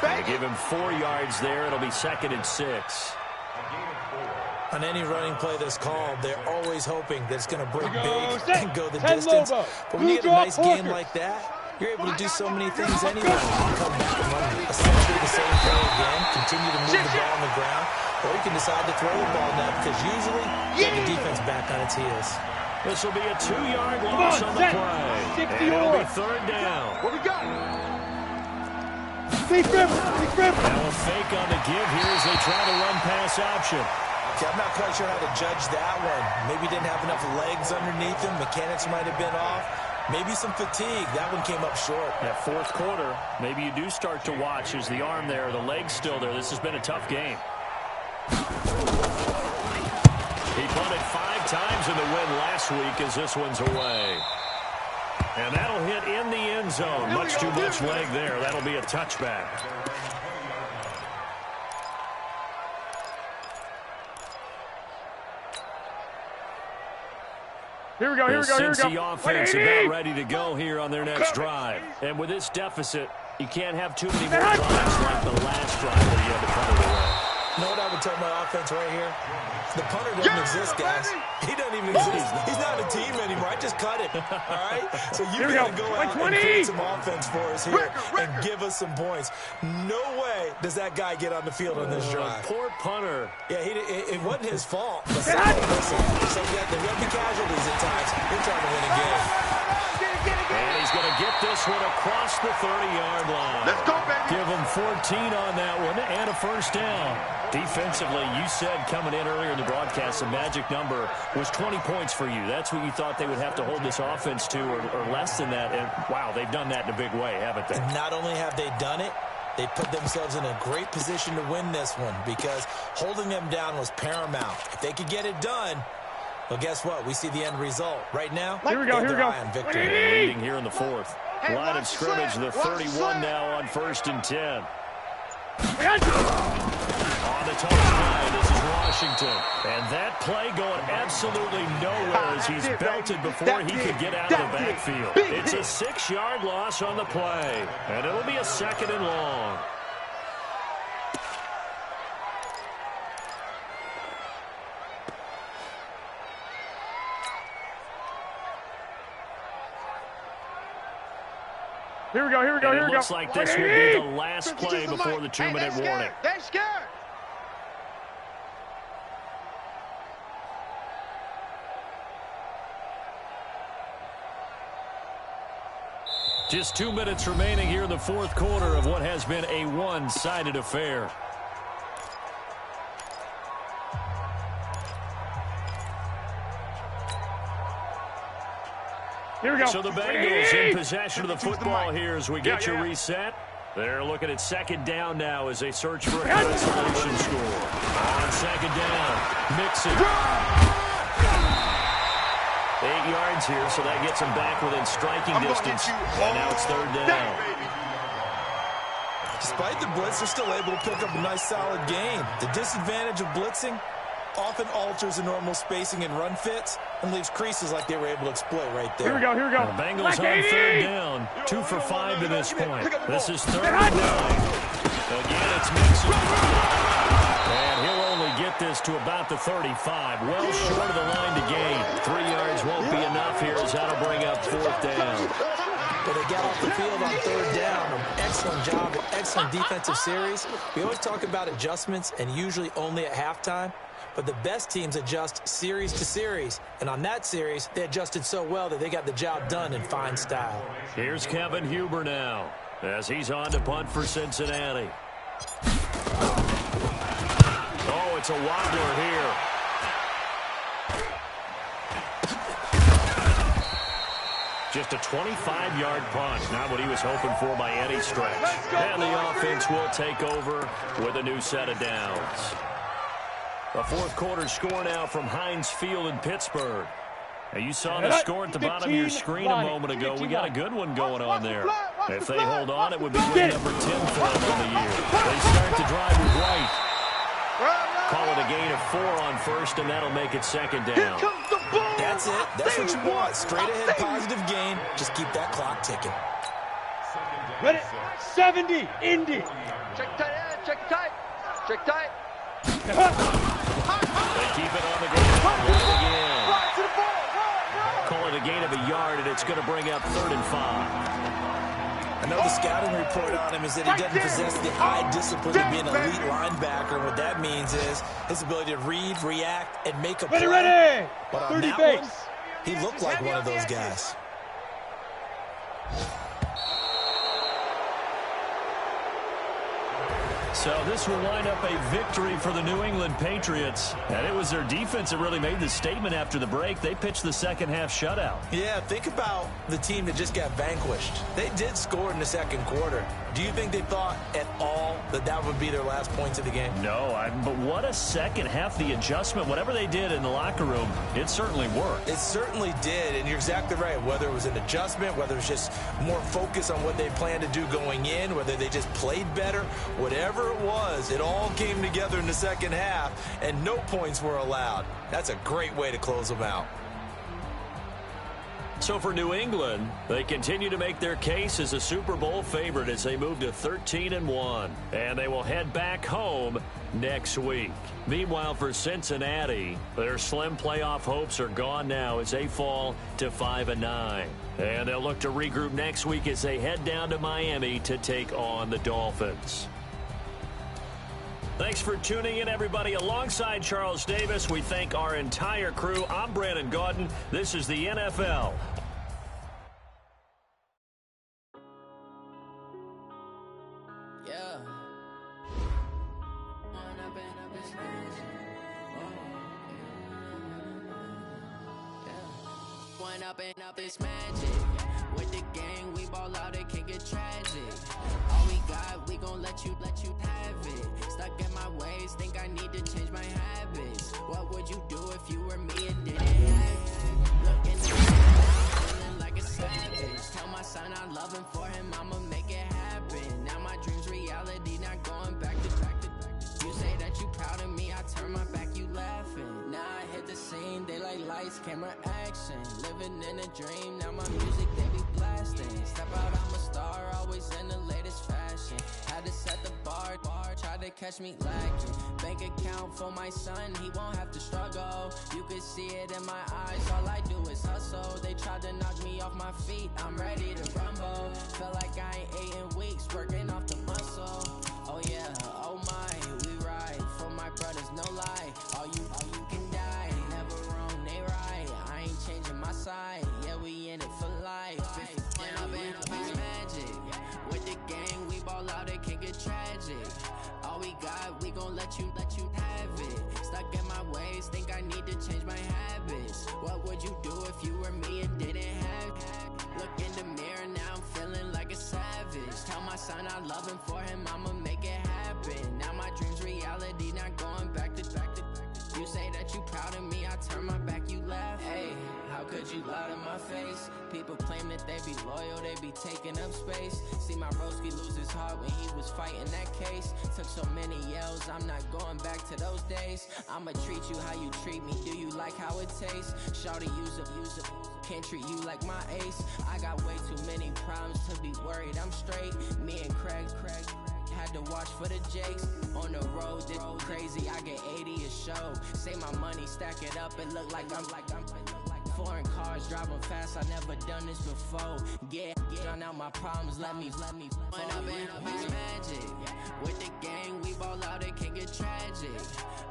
[SPEAKER 1] 4. They give him 4 yards there. It'll be 2nd and 6.
[SPEAKER 4] On any running play that's called, they're always hoping that it's going to break big and go the
[SPEAKER 6] 10
[SPEAKER 4] distance.
[SPEAKER 6] Lobo.
[SPEAKER 4] But when you get a nice game like that, you're able to do so many things anyway. You can come back and run essentially the same play again, continue to move the ball on the ground, or you can decide to throw the ball now because usually you have the defense back on its heels.
[SPEAKER 1] This will be a 2-yard loss on the play. And it'll be 3rd down.
[SPEAKER 2] What we got?
[SPEAKER 6] Big grip.
[SPEAKER 1] Now a fake on the give here as they try to run pass option.
[SPEAKER 4] Okay, I'm not quite sure how to judge that one. Maybe didn't have enough legs underneath him. Mechanics might have been off. Maybe some fatigue. That one came up short.
[SPEAKER 1] That 4th quarter, maybe you do start to watch as the arm there, the leg's still there. This has been a tough game. He punted 5 times in the win last week as this one's away. And that'll hit in the end zone. Much too much leg there. That'll be a touchback.
[SPEAKER 6] Here we go.
[SPEAKER 1] The Cincy offense about ready to go here on their next drive. And with this deficit, you can't have too many more drives like the last drive where you had to punt it away.
[SPEAKER 4] You know what I would tell my offense right here? The punter doesn't exist, guys. He doesn't even exist. He's not a team anymore. I just cut it. All right? So you got to go out and create some offense for us here and give us some points. No way does that guy get on the field on this drive.
[SPEAKER 1] Poor punter.
[SPEAKER 4] Yeah, it wasn't his fault. Listen, there will be casualties at times. You're trying to win a game.
[SPEAKER 1] And he's going to get this one across the 30-yard line.
[SPEAKER 2] Let's go, baby.
[SPEAKER 1] Give him 14 on that one and a first down. Defensively, you said coming in earlier in the broadcast, the magic number was 20 points for you. That's what you thought they would have to hold this offense to or less than that. And, wow, they've done that in a big way, haven't they?
[SPEAKER 4] And not only have they done it, they put themselves in a great position to win this one because holding them down was paramount. If they could get it done, well, guess what? We see the end result. Right now,
[SPEAKER 6] here we go.
[SPEAKER 4] on victory.
[SPEAKER 1] Leading here in the 4th. Line of scrimmage, the 31 now on 1st and 10. On the touchline, this is Washington. And that play going absolutely nowhere as he's belted before he could get out of the backfield. It's a 6-yard loss on the play. And it'll be a 2nd and long.
[SPEAKER 6] Here we go.
[SPEAKER 1] It looks like this will be the last play before the 2-minute warning.
[SPEAKER 2] They're scared.
[SPEAKER 1] Just 2 minutes remaining here in the 4th quarter of what has been a one-sided affair.
[SPEAKER 6] Here we go.
[SPEAKER 1] So the Bengals in possession of the football here as we get you reset. They're looking at 2nd down now as they search for a consolation score. On 2nd down, Mixon. 8 yards here, so that gets them back within striking distance. And now it's 3rd down.
[SPEAKER 4] Despite the blitz, they're still able to pick up a nice, solid gain. The disadvantage of blitzing often alters the normal spacing and run fits and leaves creases like they were able to exploit right there.
[SPEAKER 6] Here we go.
[SPEAKER 1] The Bengals on 3rd down. 2 for 5 to this point. This is 3rd and 9. Again, it's Mixon. And he'll only get this to about the 35. Well short of the line to gain. 3 yards won't be enough here as that'll bring up 4th down.
[SPEAKER 4] But they got off the field on 3rd down. An excellent job, an excellent defensive series. We always talk about adjustments and usually only at halftime. But the best teams adjust series to series. And on that series, they adjusted so well that they got the job done in fine style.
[SPEAKER 1] Here's Kevin Huber now as he's on to punt for Cincinnati. Oh, it's a wobbler here. Just a 25-yard punt, not what he was hoping for by any stretch. And the offense will take over with a new set of downs. A fourth quarter score now from Heinz Field in Pittsburgh. Now you saw the score at the bottom of your screen a moment ago. We got a good one going on there. If they hold on, it would be win number 10 for them on the year. They start the drive with White. Call it a gain of 4 on first, and that'll make it second down.
[SPEAKER 4] That's it. That's what you want. Straight ahead positive gain. Just keep that clock ticking.
[SPEAKER 6] Ready? 70, Indy.
[SPEAKER 2] Check tight end, check tight. Check tight.
[SPEAKER 1] They keep it on the ground again. Call it a gain of a yard, and it's going to bring up 3rd and 5.
[SPEAKER 4] I know the scouting report on him is that he doesn't possess the eye discipline to be an elite linebacker. What that means is his ability to read, react, and make a play.
[SPEAKER 6] Ready.
[SPEAKER 4] But on
[SPEAKER 6] 30
[SPEAKER 4] that
[SPEAKER 6] base.
[SPEAKER 4] one, he looked like one of those guys.
[SPEAKER 1] So this will wind up a victory for the New England Patriots. And it was their defense that really made the statement after the break. They pitched the second half shutout.
[SPEAKER 4] Yeah, think about the team that just got vanquished. They did score in the second quarter. Do you think they thought at all that that would be their last points of the game?
[SPEAKER 1] No, but what a second half. The adjustment, whatever they did in the locker room, it certainly worked.
[SPEAKER 4] It certainly did, and you're exactly right. Whether it was an adjustment, whether it was just more focus on what they planned to do going in, whether they just played better, whatever it was, it all came together in the second half, and no points were allowed. That's a great way to close them out.
[SPEAKER 1] So for New England, they continue to make their case as a Super Bowl favorite as they move to 13-1. And they will head back home next week. Meanwhile, for Cincinnati, their slim playoff hopes are gone now as they fall to 5-9. And they'll look to regroup next week as they head down to Miami to take on the Dolphins. Thanks for tuning in, everybody. Alongside Charles Davis, we thank our entire crew. I'm Brandon Gaudin. This is the NFL.
[SPEAKER 7] Yeah. One up and up is magic. With the gang, we ball out, it can get tragic. All we got, we gon' let you have it. Stuck in my ways, think I need to change my habits. What would you do if you were me and didn't have it? Look in the mirror, feeling like a savage. Tell my son I love him, for him I'ma make it happen. Now my dream's reality, not going back to. You say that you proud of me, I turn my back, you laughing. Now I hit the scene, they like lights, camera, action. Living in a dream, now my music, they be blasting. Step out, I'm a star, always in the latest fashion. Had to set the bar, try to catch me lacking. Bank account for my son, he won't have to struggle. You could see it in my eyes, all I do is hustle. They tried to knock me off my feet, I'm ready to rumble. Feel like I ain't ate in weeks, working off the muscle. Oh yeah, oh my, we ride for my brothers, no lie. All you can die, never wrong, they right. I ain't changing my side, yeah, we in it for life. If up and up is magic. With the gang, we ball out, it can get tragic. All we got, we gon' let you have it. Stuck in my ways, think I need to change my habits. What would you do if you were me and didn't have it? Look in the mirror, now I'm feeling like a savage. Tell my son I love him, for him I'ma make it happen. Now my dream's reality, not going back to. You say that you proud of me, I turn my back, you laugh. Hey, how could you lie to my face? People claim that they be loyal, they be taking up space. See my broski lose his heart when he was fighting that case. Took so many yells, I'm not going back to those days. I'ma treat you how you treat me, do you like how it tastes? Shawty, use up, can't treat you like my ace. I got way too many problems to be worried, I'm straight. Me and Craig had to watch for the Jakes. On the road, this crazy, I get 80 a show. Say my money, stack it up, it look like I'm foreign cars, driving fast, I never done this before. Get drown out my problems, let me One up and up is magic. With the gang, we ball out, it can get tragic.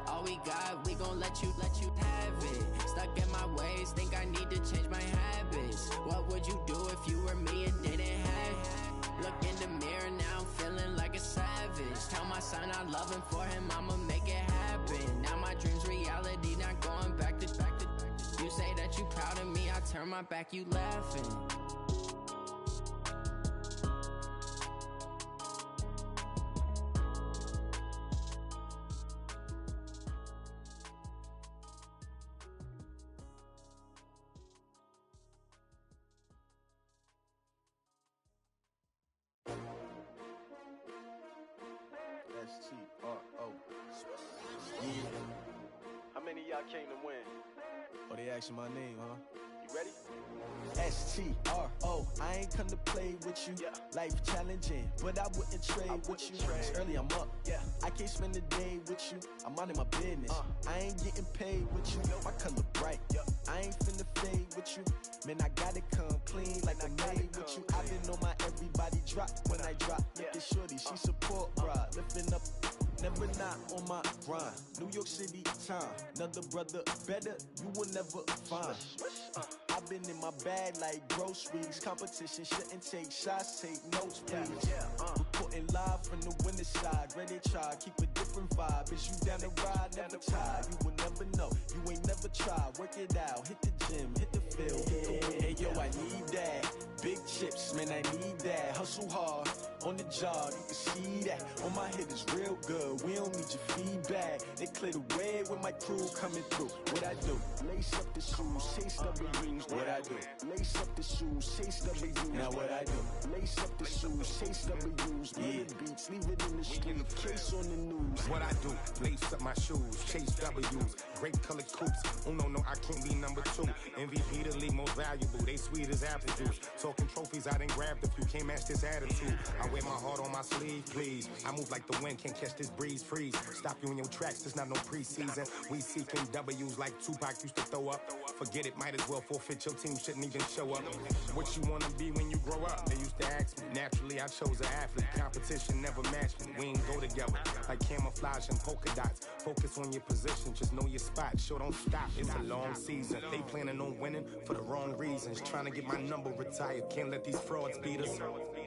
[SPEAKER 7] All we got, we gon' let you have it. Stuck in my ways, think I need to change my habits. What would you do if you were me and didn't have it? Look in the mirror, now I'm feeling like a savage. Tell my son I love him, for him I'ma make it happen. Now my dream's reality, not going back to. You say that you proud of me, I turn my back, you laughing.
[SPEAKER 8] S-T-R-O. Yeah. How many of y'all came to win? Oh, they asking my name, huh? You ready? S-T-R-O. I ain't come to play with you. Life challenging, but I wouldn't trade with you. It's early, I'm up. I can't spend the day with you. I'm minding my business. I ain't getting paid with you. My color bright. I ain't finna fade with you. Man, I gotta come clean like I made with you. I been on my everybody drop when I drop. Look at shorty, she support ride. Lifting up, never not on my grind. New York City time, another brother better, you will never find. I've been in my bag like groceries. Competition shouldn't take shots, take notes, please. Reporting live from the winter side. Ready to try, keep a different vibe. Is you down the ride, never tired. You will never know, you ain't never tried. Work it out, hit the gym, hit the field, hit the wind. Hey yo, I need that. Big chips, man, I need that. Hustle hard, on the job, you can see that. On my head is real good, we don't need your feedback. They clear the way with my crew coming through. What I do? Lace up the shoes, chase W's. What I do? Lace up the shoes, chase W's. Now what I do? Lace up the shoes, chase W's. Yeah, beats, leave it in the street, case on the news.
[SPEAKER 9] What I do? Lace up my shoes, chase W's. Great colored coops. Oh no, I can't be number 2. MVP the league most valuable. They sweet as apple juice. Talking trophies, I done grabbed a few. Can't match this attitude. I wear my heart on my sleeve, please. I move like the wind, can't catch this breeze, freeze. Stop you in your tracks, there's not no preseason. We seeking W's like Tupac used to throw up. Forget it, might as well forfeit. Your team shouldn't even show up. What you wanna be when you grow up? They used to ask me. Naturally, I chose an athlete. Competition never matched me. We ain't go together like camouflage and polka dots. Focus on your position, just know your spot. Sure, don't stop. It's a long season. They planning on winning for the wrong reasons. Trying to get my number retired. Can't let these frauds beat us.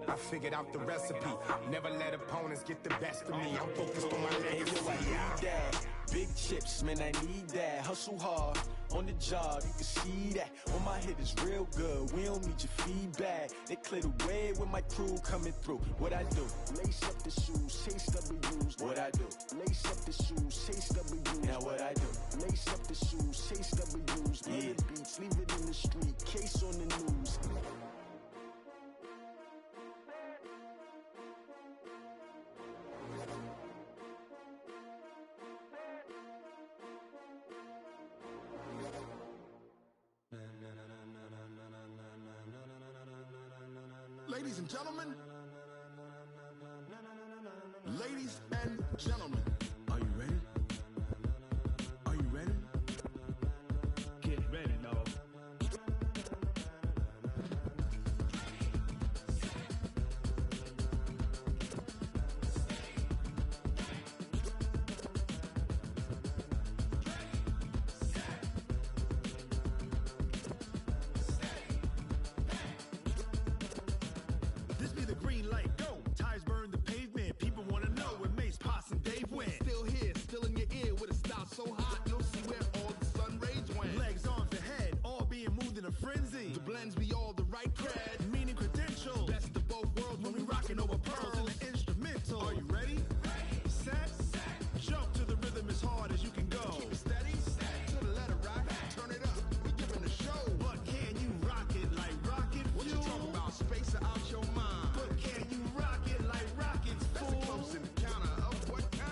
[SPEAKER 9] I figured out the recipe. Never let opponents get the best of me. I'm focused on my legacy.
[SPEAKER 8] I need that. Big chips, man, I need that. Hustle hard, on the job, you can see that. On my head is real good, we don't need your feedback. They clear the way with my crew coming through. What I do? Lace up the shoes, chase W's. What I do? Lace up the shoes, chase W's. Now what I do? Lace up the shoes, chase W's. Yeah, beats, leave it in the street, case on the news.
[SPEAKER 10] Ladies and gentlemen, ladies and gentlemen, are you ready? Are you ready?
[SPEAKER 6] Get ready, dog.
[SPEAKER 10] So hot, you'll see where all the sun rays went. Legs, arms, and head, all being moved in a frenzy. The blends be all the right cred, meaning credentials. Best of both worlds when we rockin' over pearls in the instrumental. Are you ready? Ready. Set. Jump to the rhythm as hard as you can go. Keep it steady. To the letter right. Turn it up. We giving a show. But can you rock it like rocket fuel? What you talking about? Space or out your mind? But can you rock it like rockets, fool? That's a close encounter of what kind?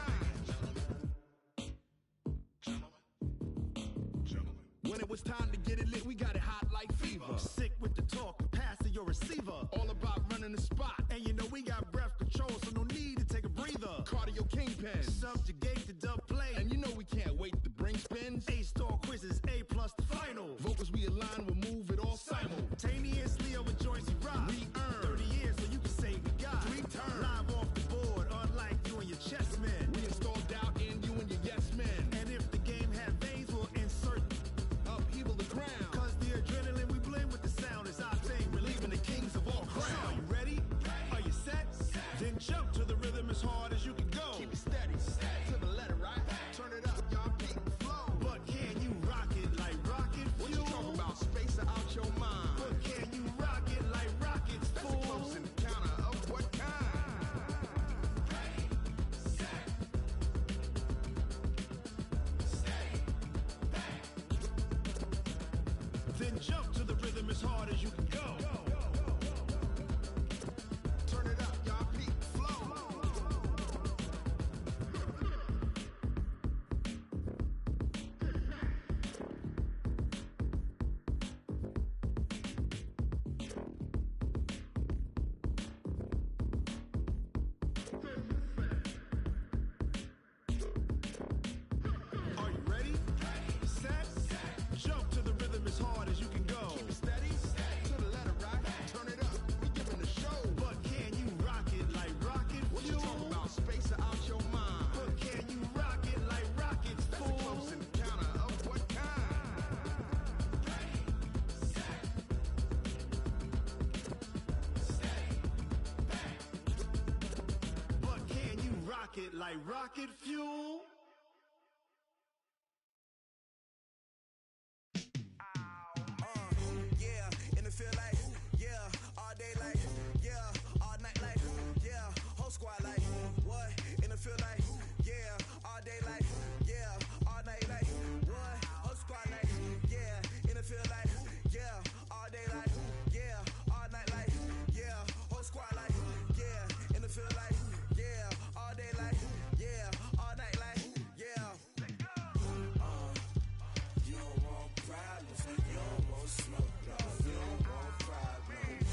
[SPEAKER 10] When it was time to get it lit, we got it hot like fever. Sick with the talk, pass to your receiver. All about running the spot. And you know we got breath control, so no need to take a breather. Cardio kingpin, subjugate the dub play. And you know we can't wait to bring spins. A-star quizzes, A+ the final. Vocals we align, we'll move it all simultaneously over joints we rock. We earn 30 years, so you can say we got 3 turns. Live off the board, unlike you and your chess men. We install doubt in you and your yes men. And if the game had veins, we'll insert upheaval the ground. Cause the adrenaline we blend with the sound is our thing, relieving the kings of all crowns. So are you ready? Are you set? Then jump to the rhythm as hard as you can go. Keep it steady, to the letter right. Turn it up, y'all, keep the flow. But can it like rocket fuel.
[SPEAKER 8] Yeah, in the field like, yeah, all day like, yeah, all night like, yeah, whole squad like, what? In the field like, yeah, all day like, yeah, all night like, what? Whole squad like, yeah, in the field like, yeah, all day like, yeah, all night like, yeah, whole squad like, yeah, in the field like, yeah, all day like, yeah, all night like, yeah. You don't want problems, you don't want smoke, dog. You don't want problems.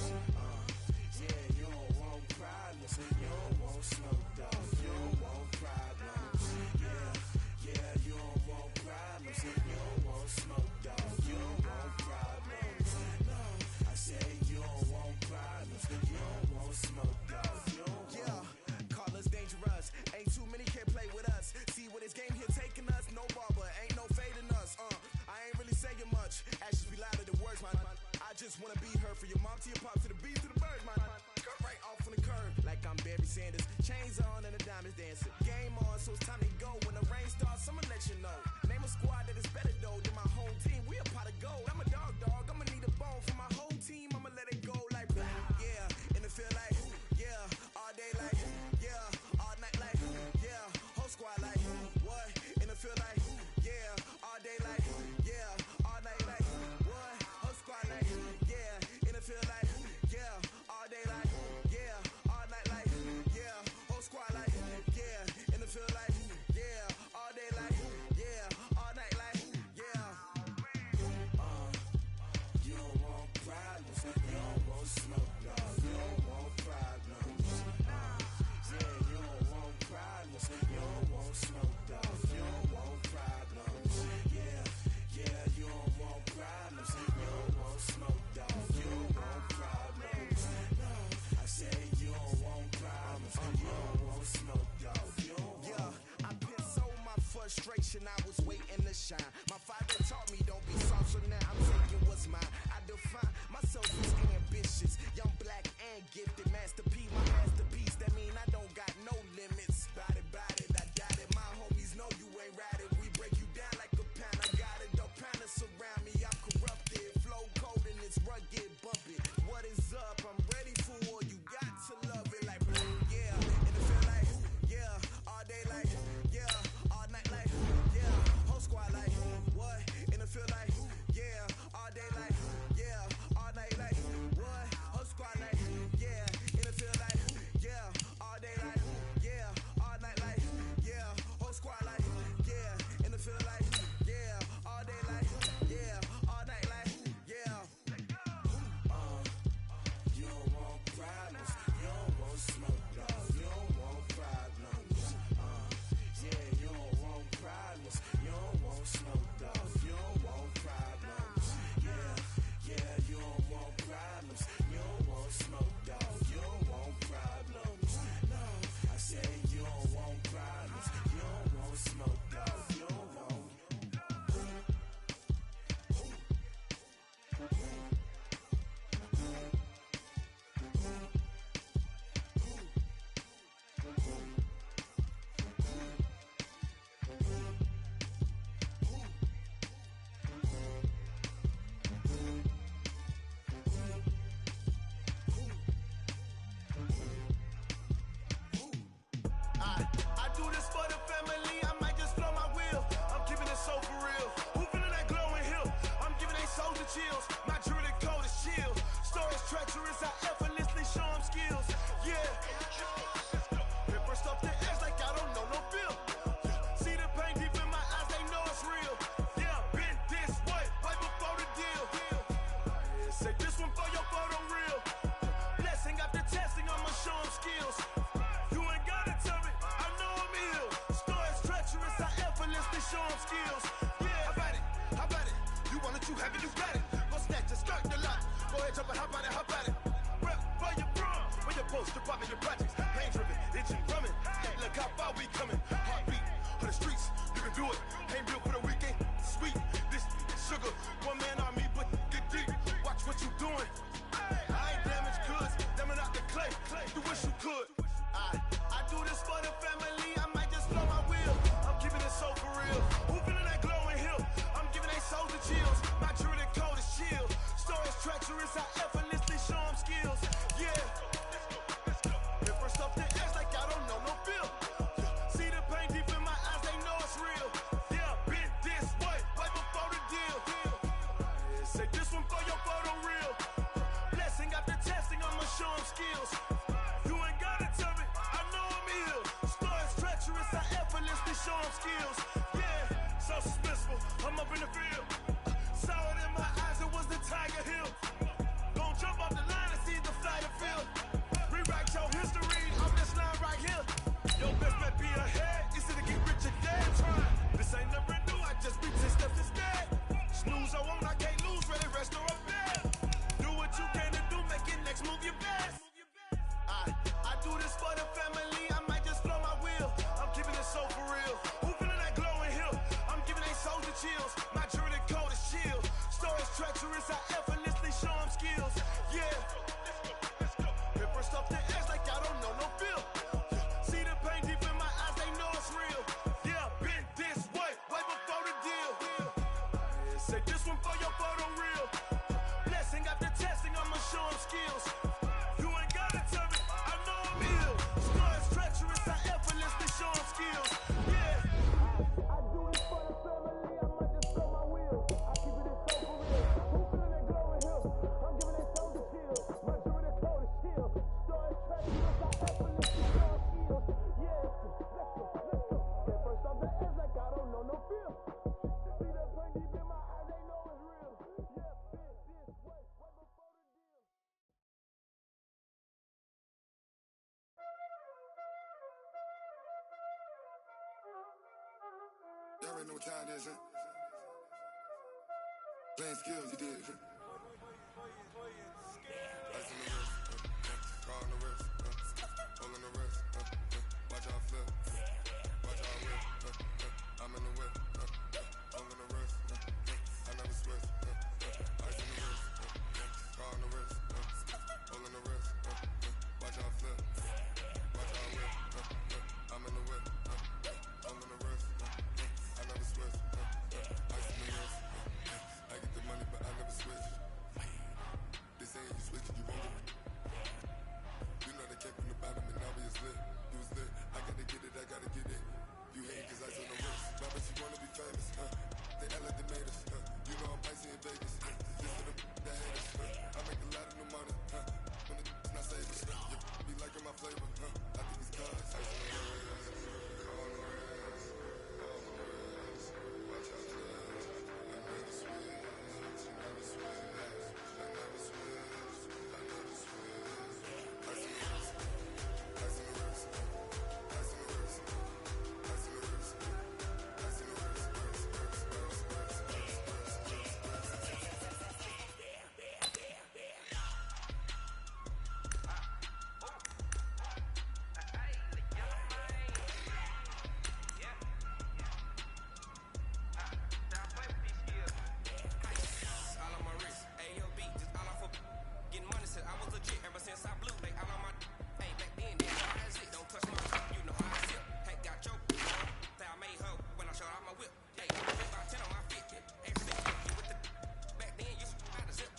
[SPEAKER 8] Yeah, you don't want problems, you don't want smoke, dog. You don't want problems. Yeah, you don't want problems, you don't want smoke, dog. You don't want problems. No, I say you don't want problems, you don't want smoke, dog. You don't call us dangerous. Ain't too many can play with us. See what this game here taking us? No barber, ain't no fading us. I ain't really saying much. Actions be louder than words, man. I just wanna be heard from your mom to your pop to the beat to the birds, man. Cut right off on the curb, like I'm Barry Sanders. Chains on and the diamonds dancing. Game on, so it's time to go. When the rain starts, I'ma let you know. Name a squad that is better though than my home team. We a pot of gold. I'm a dog. I'ma need a bone for my whole team. I'ma let it go like, yeah. In the field like, yeah. All day like, yeah. All night like, yeah. Whole squad like, what? In the field like, yeah. All day like, yeah. All night like, what? Whole squad like, yeah. In the field like, yeah. All day like, yeah. All night like, yeah. Whole squad like, yeah. In the field like, yeah. All day like, yeah. All night like, yeah. You don't want problems, you don't want smoke, dog. You don't want problems. Yeah, you don't want problems, you don't want smoke, dog. You don't want problems. Yeah, you don't want problems, you don't want smoke, dog. You don't want problems. No, I say you don't want problems, you don't want smoke, dog. You don't want. Yeah, I been so my frustration, I was waiting to shine. My father taught me don't be soft, so now I'm taking what's mine. I define myself as ambitious, young, black, and gifted. Master P, my masterpiece. That mean I don't got no limits. Bout it, I got it. My homies know you ain't ratted. We break you down like a pan. I got it. Don't panic surround me. I'm corrupted. Flow cold and it's rugged, bumpy. What is up? I'm ready for war. You got to love it like, yeah. And it feel like, yeah. All day like, yeah. All night like, yeah. Whole squad like, what? And it feel like, yeah. All day like, yeah. All night like, what? Whole squad like, yeah. And it feel like, yeah. All day like, yeah. All night like, yeah. Whole squad like, yeah. And it feel like, yeah. All day like, yeah. All night like, yeah. You don't want problems, you don't want smoke, dog. You don't want problems. Yeah, you don't want problems, you don't want smoke, dog. You don't want problems. Yeah, you don't want problems, you don't want smoke, dog. You don't want problems. No, I say you don't want problems, you don't want smoke, dog. You don't want.
[SPEAKER 10] I do this for the family, I might just blow my wheel. I'm keeping it so for real. Who feeling that glowing hill? I'm giving they soldier chills. My jewelry cold is chill. Stories treacherous, I effortlessly show them skills. Yeah. Paper stuff the edge like I don't know no bill. See the pain deep in my eyes, they know it's real. Yeah, been this way, right before the deal. Say this one for your photo reel. Blessing after testing, I'ma show them skills. You ain't gotta tell me, I know I'm ill. Stories treacherous, I effortlessly show them skills. Yeah, how about it? You want it, you have it, you got it. Go snatch it, start the lot. Go ahead, jump it, how about it? Rep for your bro, for your post, your poppin' your projects. Pain driven, itching, drumming. Look how far we coming. Heartbeat for the streets, you can do it. Ain't built for the weekend, sweet. This sugar, one man army, but get deep. Watch what you doing. I ain't damaged goods, them out the clay. You wish you could. I do this for the family, I'm Say this one for your photo reel. Blessing after testing, I'ma show them skills. You ain't gotta tell me, I know I'm ill. Stories treacherous, I effortlessly show them skills. Yeah, so suspenseful, I'm up in the field. Saw it in my eyes, it was the Tiger Hill. Gon' jump off the line and see the flight of field. Rewrite your history on this line right here. Your best bet be ahead, easy to get rich or dead trying. This ain't never new, I just be 10 steps instead. Snooze, I won't, I can't lose, ready, rest or a bed. Do what you can to do, make it next move your best. I do this for the family, I might just blow my wheel. I'm keeping it so for real. Who feeling that glowing hill? I'm giving they soldier chills. My journey code is chill. Stories treacherous, I effortlessly show them skills. Yeah. Paper stuff the edge like I don't know no feel. See the pain deep in my eyes, they know it's real. Yeah, been this way before the deal. Say this one for your photo reel. Blessing after testing, I'ma show them skills. You ain't gotta tell me, I know I'm ill. Stories treacherous, I effortlessly show them skills. Yeah. I do this for the family, I might just blow my wheel. I keep it so for real. Who feeling that glowing hill? I'm giving they soldier chills. My journey code is chill. Stories treacherous, I effortlessly show them skills. Yeah. Let's go. Get first off the edge like I don't know no feel. See that pain deep in my eyes, they know it's real. Yeah, been this way before the deal.
[SPEAKER 11] Y'all already know what time it is, huh? Playing skills, you did. Ice on the wrist, car on the wrist, hole in the wrist, watch out flip, watch out whip, I'm in the whip, hole in the wrist, I never switch, ice on the wrist, car on the wrist, hole in the wrist, watch out flip, watch out whip, I'm in the whip, hole in the wrist, I never switch, ice on the wrist, I get the money but I never switch. They say you switch and you won't do it. You know they came from the bottom and now we is lit. You was lit, I gotta get it, I gotta get it. You hate cause ice on the wrist. Why but you wanna be famous, They elevated us, You know I'm icy in Vegas, This for the that hate us, I make a lot of new money, When it's not saving, You be liking my flavor, I think it's cause ice on the wrist, on the wrist, on the wrist. Watch out for that, I never switch, I never switch, I never switch, I never switch. Ice on the wrist, ice on the wrist, ice on the wrist, ice on the wrist, ice on the wrist,
[SPEAKER 12] all on my wrist, ALB, just all off of getting money since I was legit. Ever since I blew, they all on my hey back then, that's how I zit. Don't touch my cup, you know how I sip. Hey, got your that I made her when I showed out my whip. Hey, about 10 on my fit, extra you with the back then you had a zip.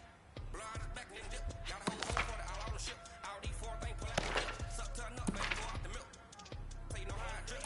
[SPEAKER 12] Blow out his back and then dip. Got a whole for the all on the ship. All these four things pull out the whip. Suck to a nut, baby, pour out the milk. So you know how I drip.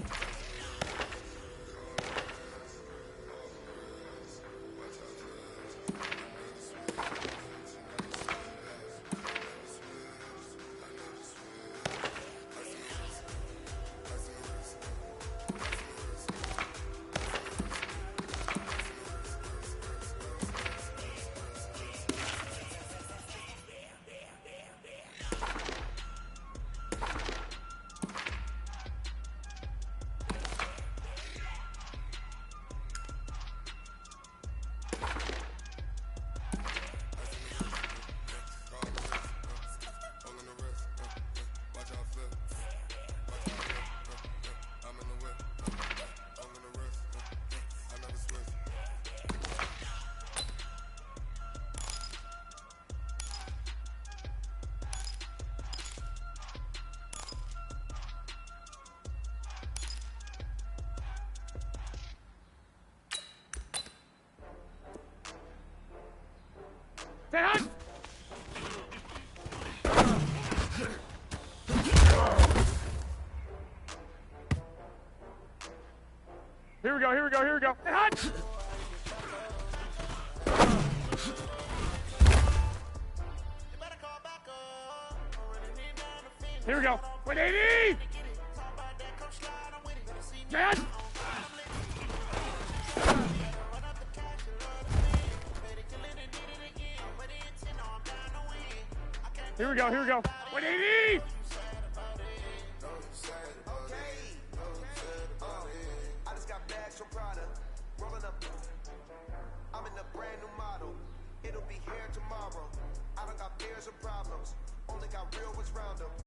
[SPEAKER 2] Stay on! Here we go, here we go, here we go. Stay on! Here we go. 180! Yes! Here we go, here we go. 180!
[SPEAKER 13] I just got bags from Prada. Rolling up. I'm in a brand new model. It'll be here tomorrow. I don't got fears or problems. Only got real ones round them.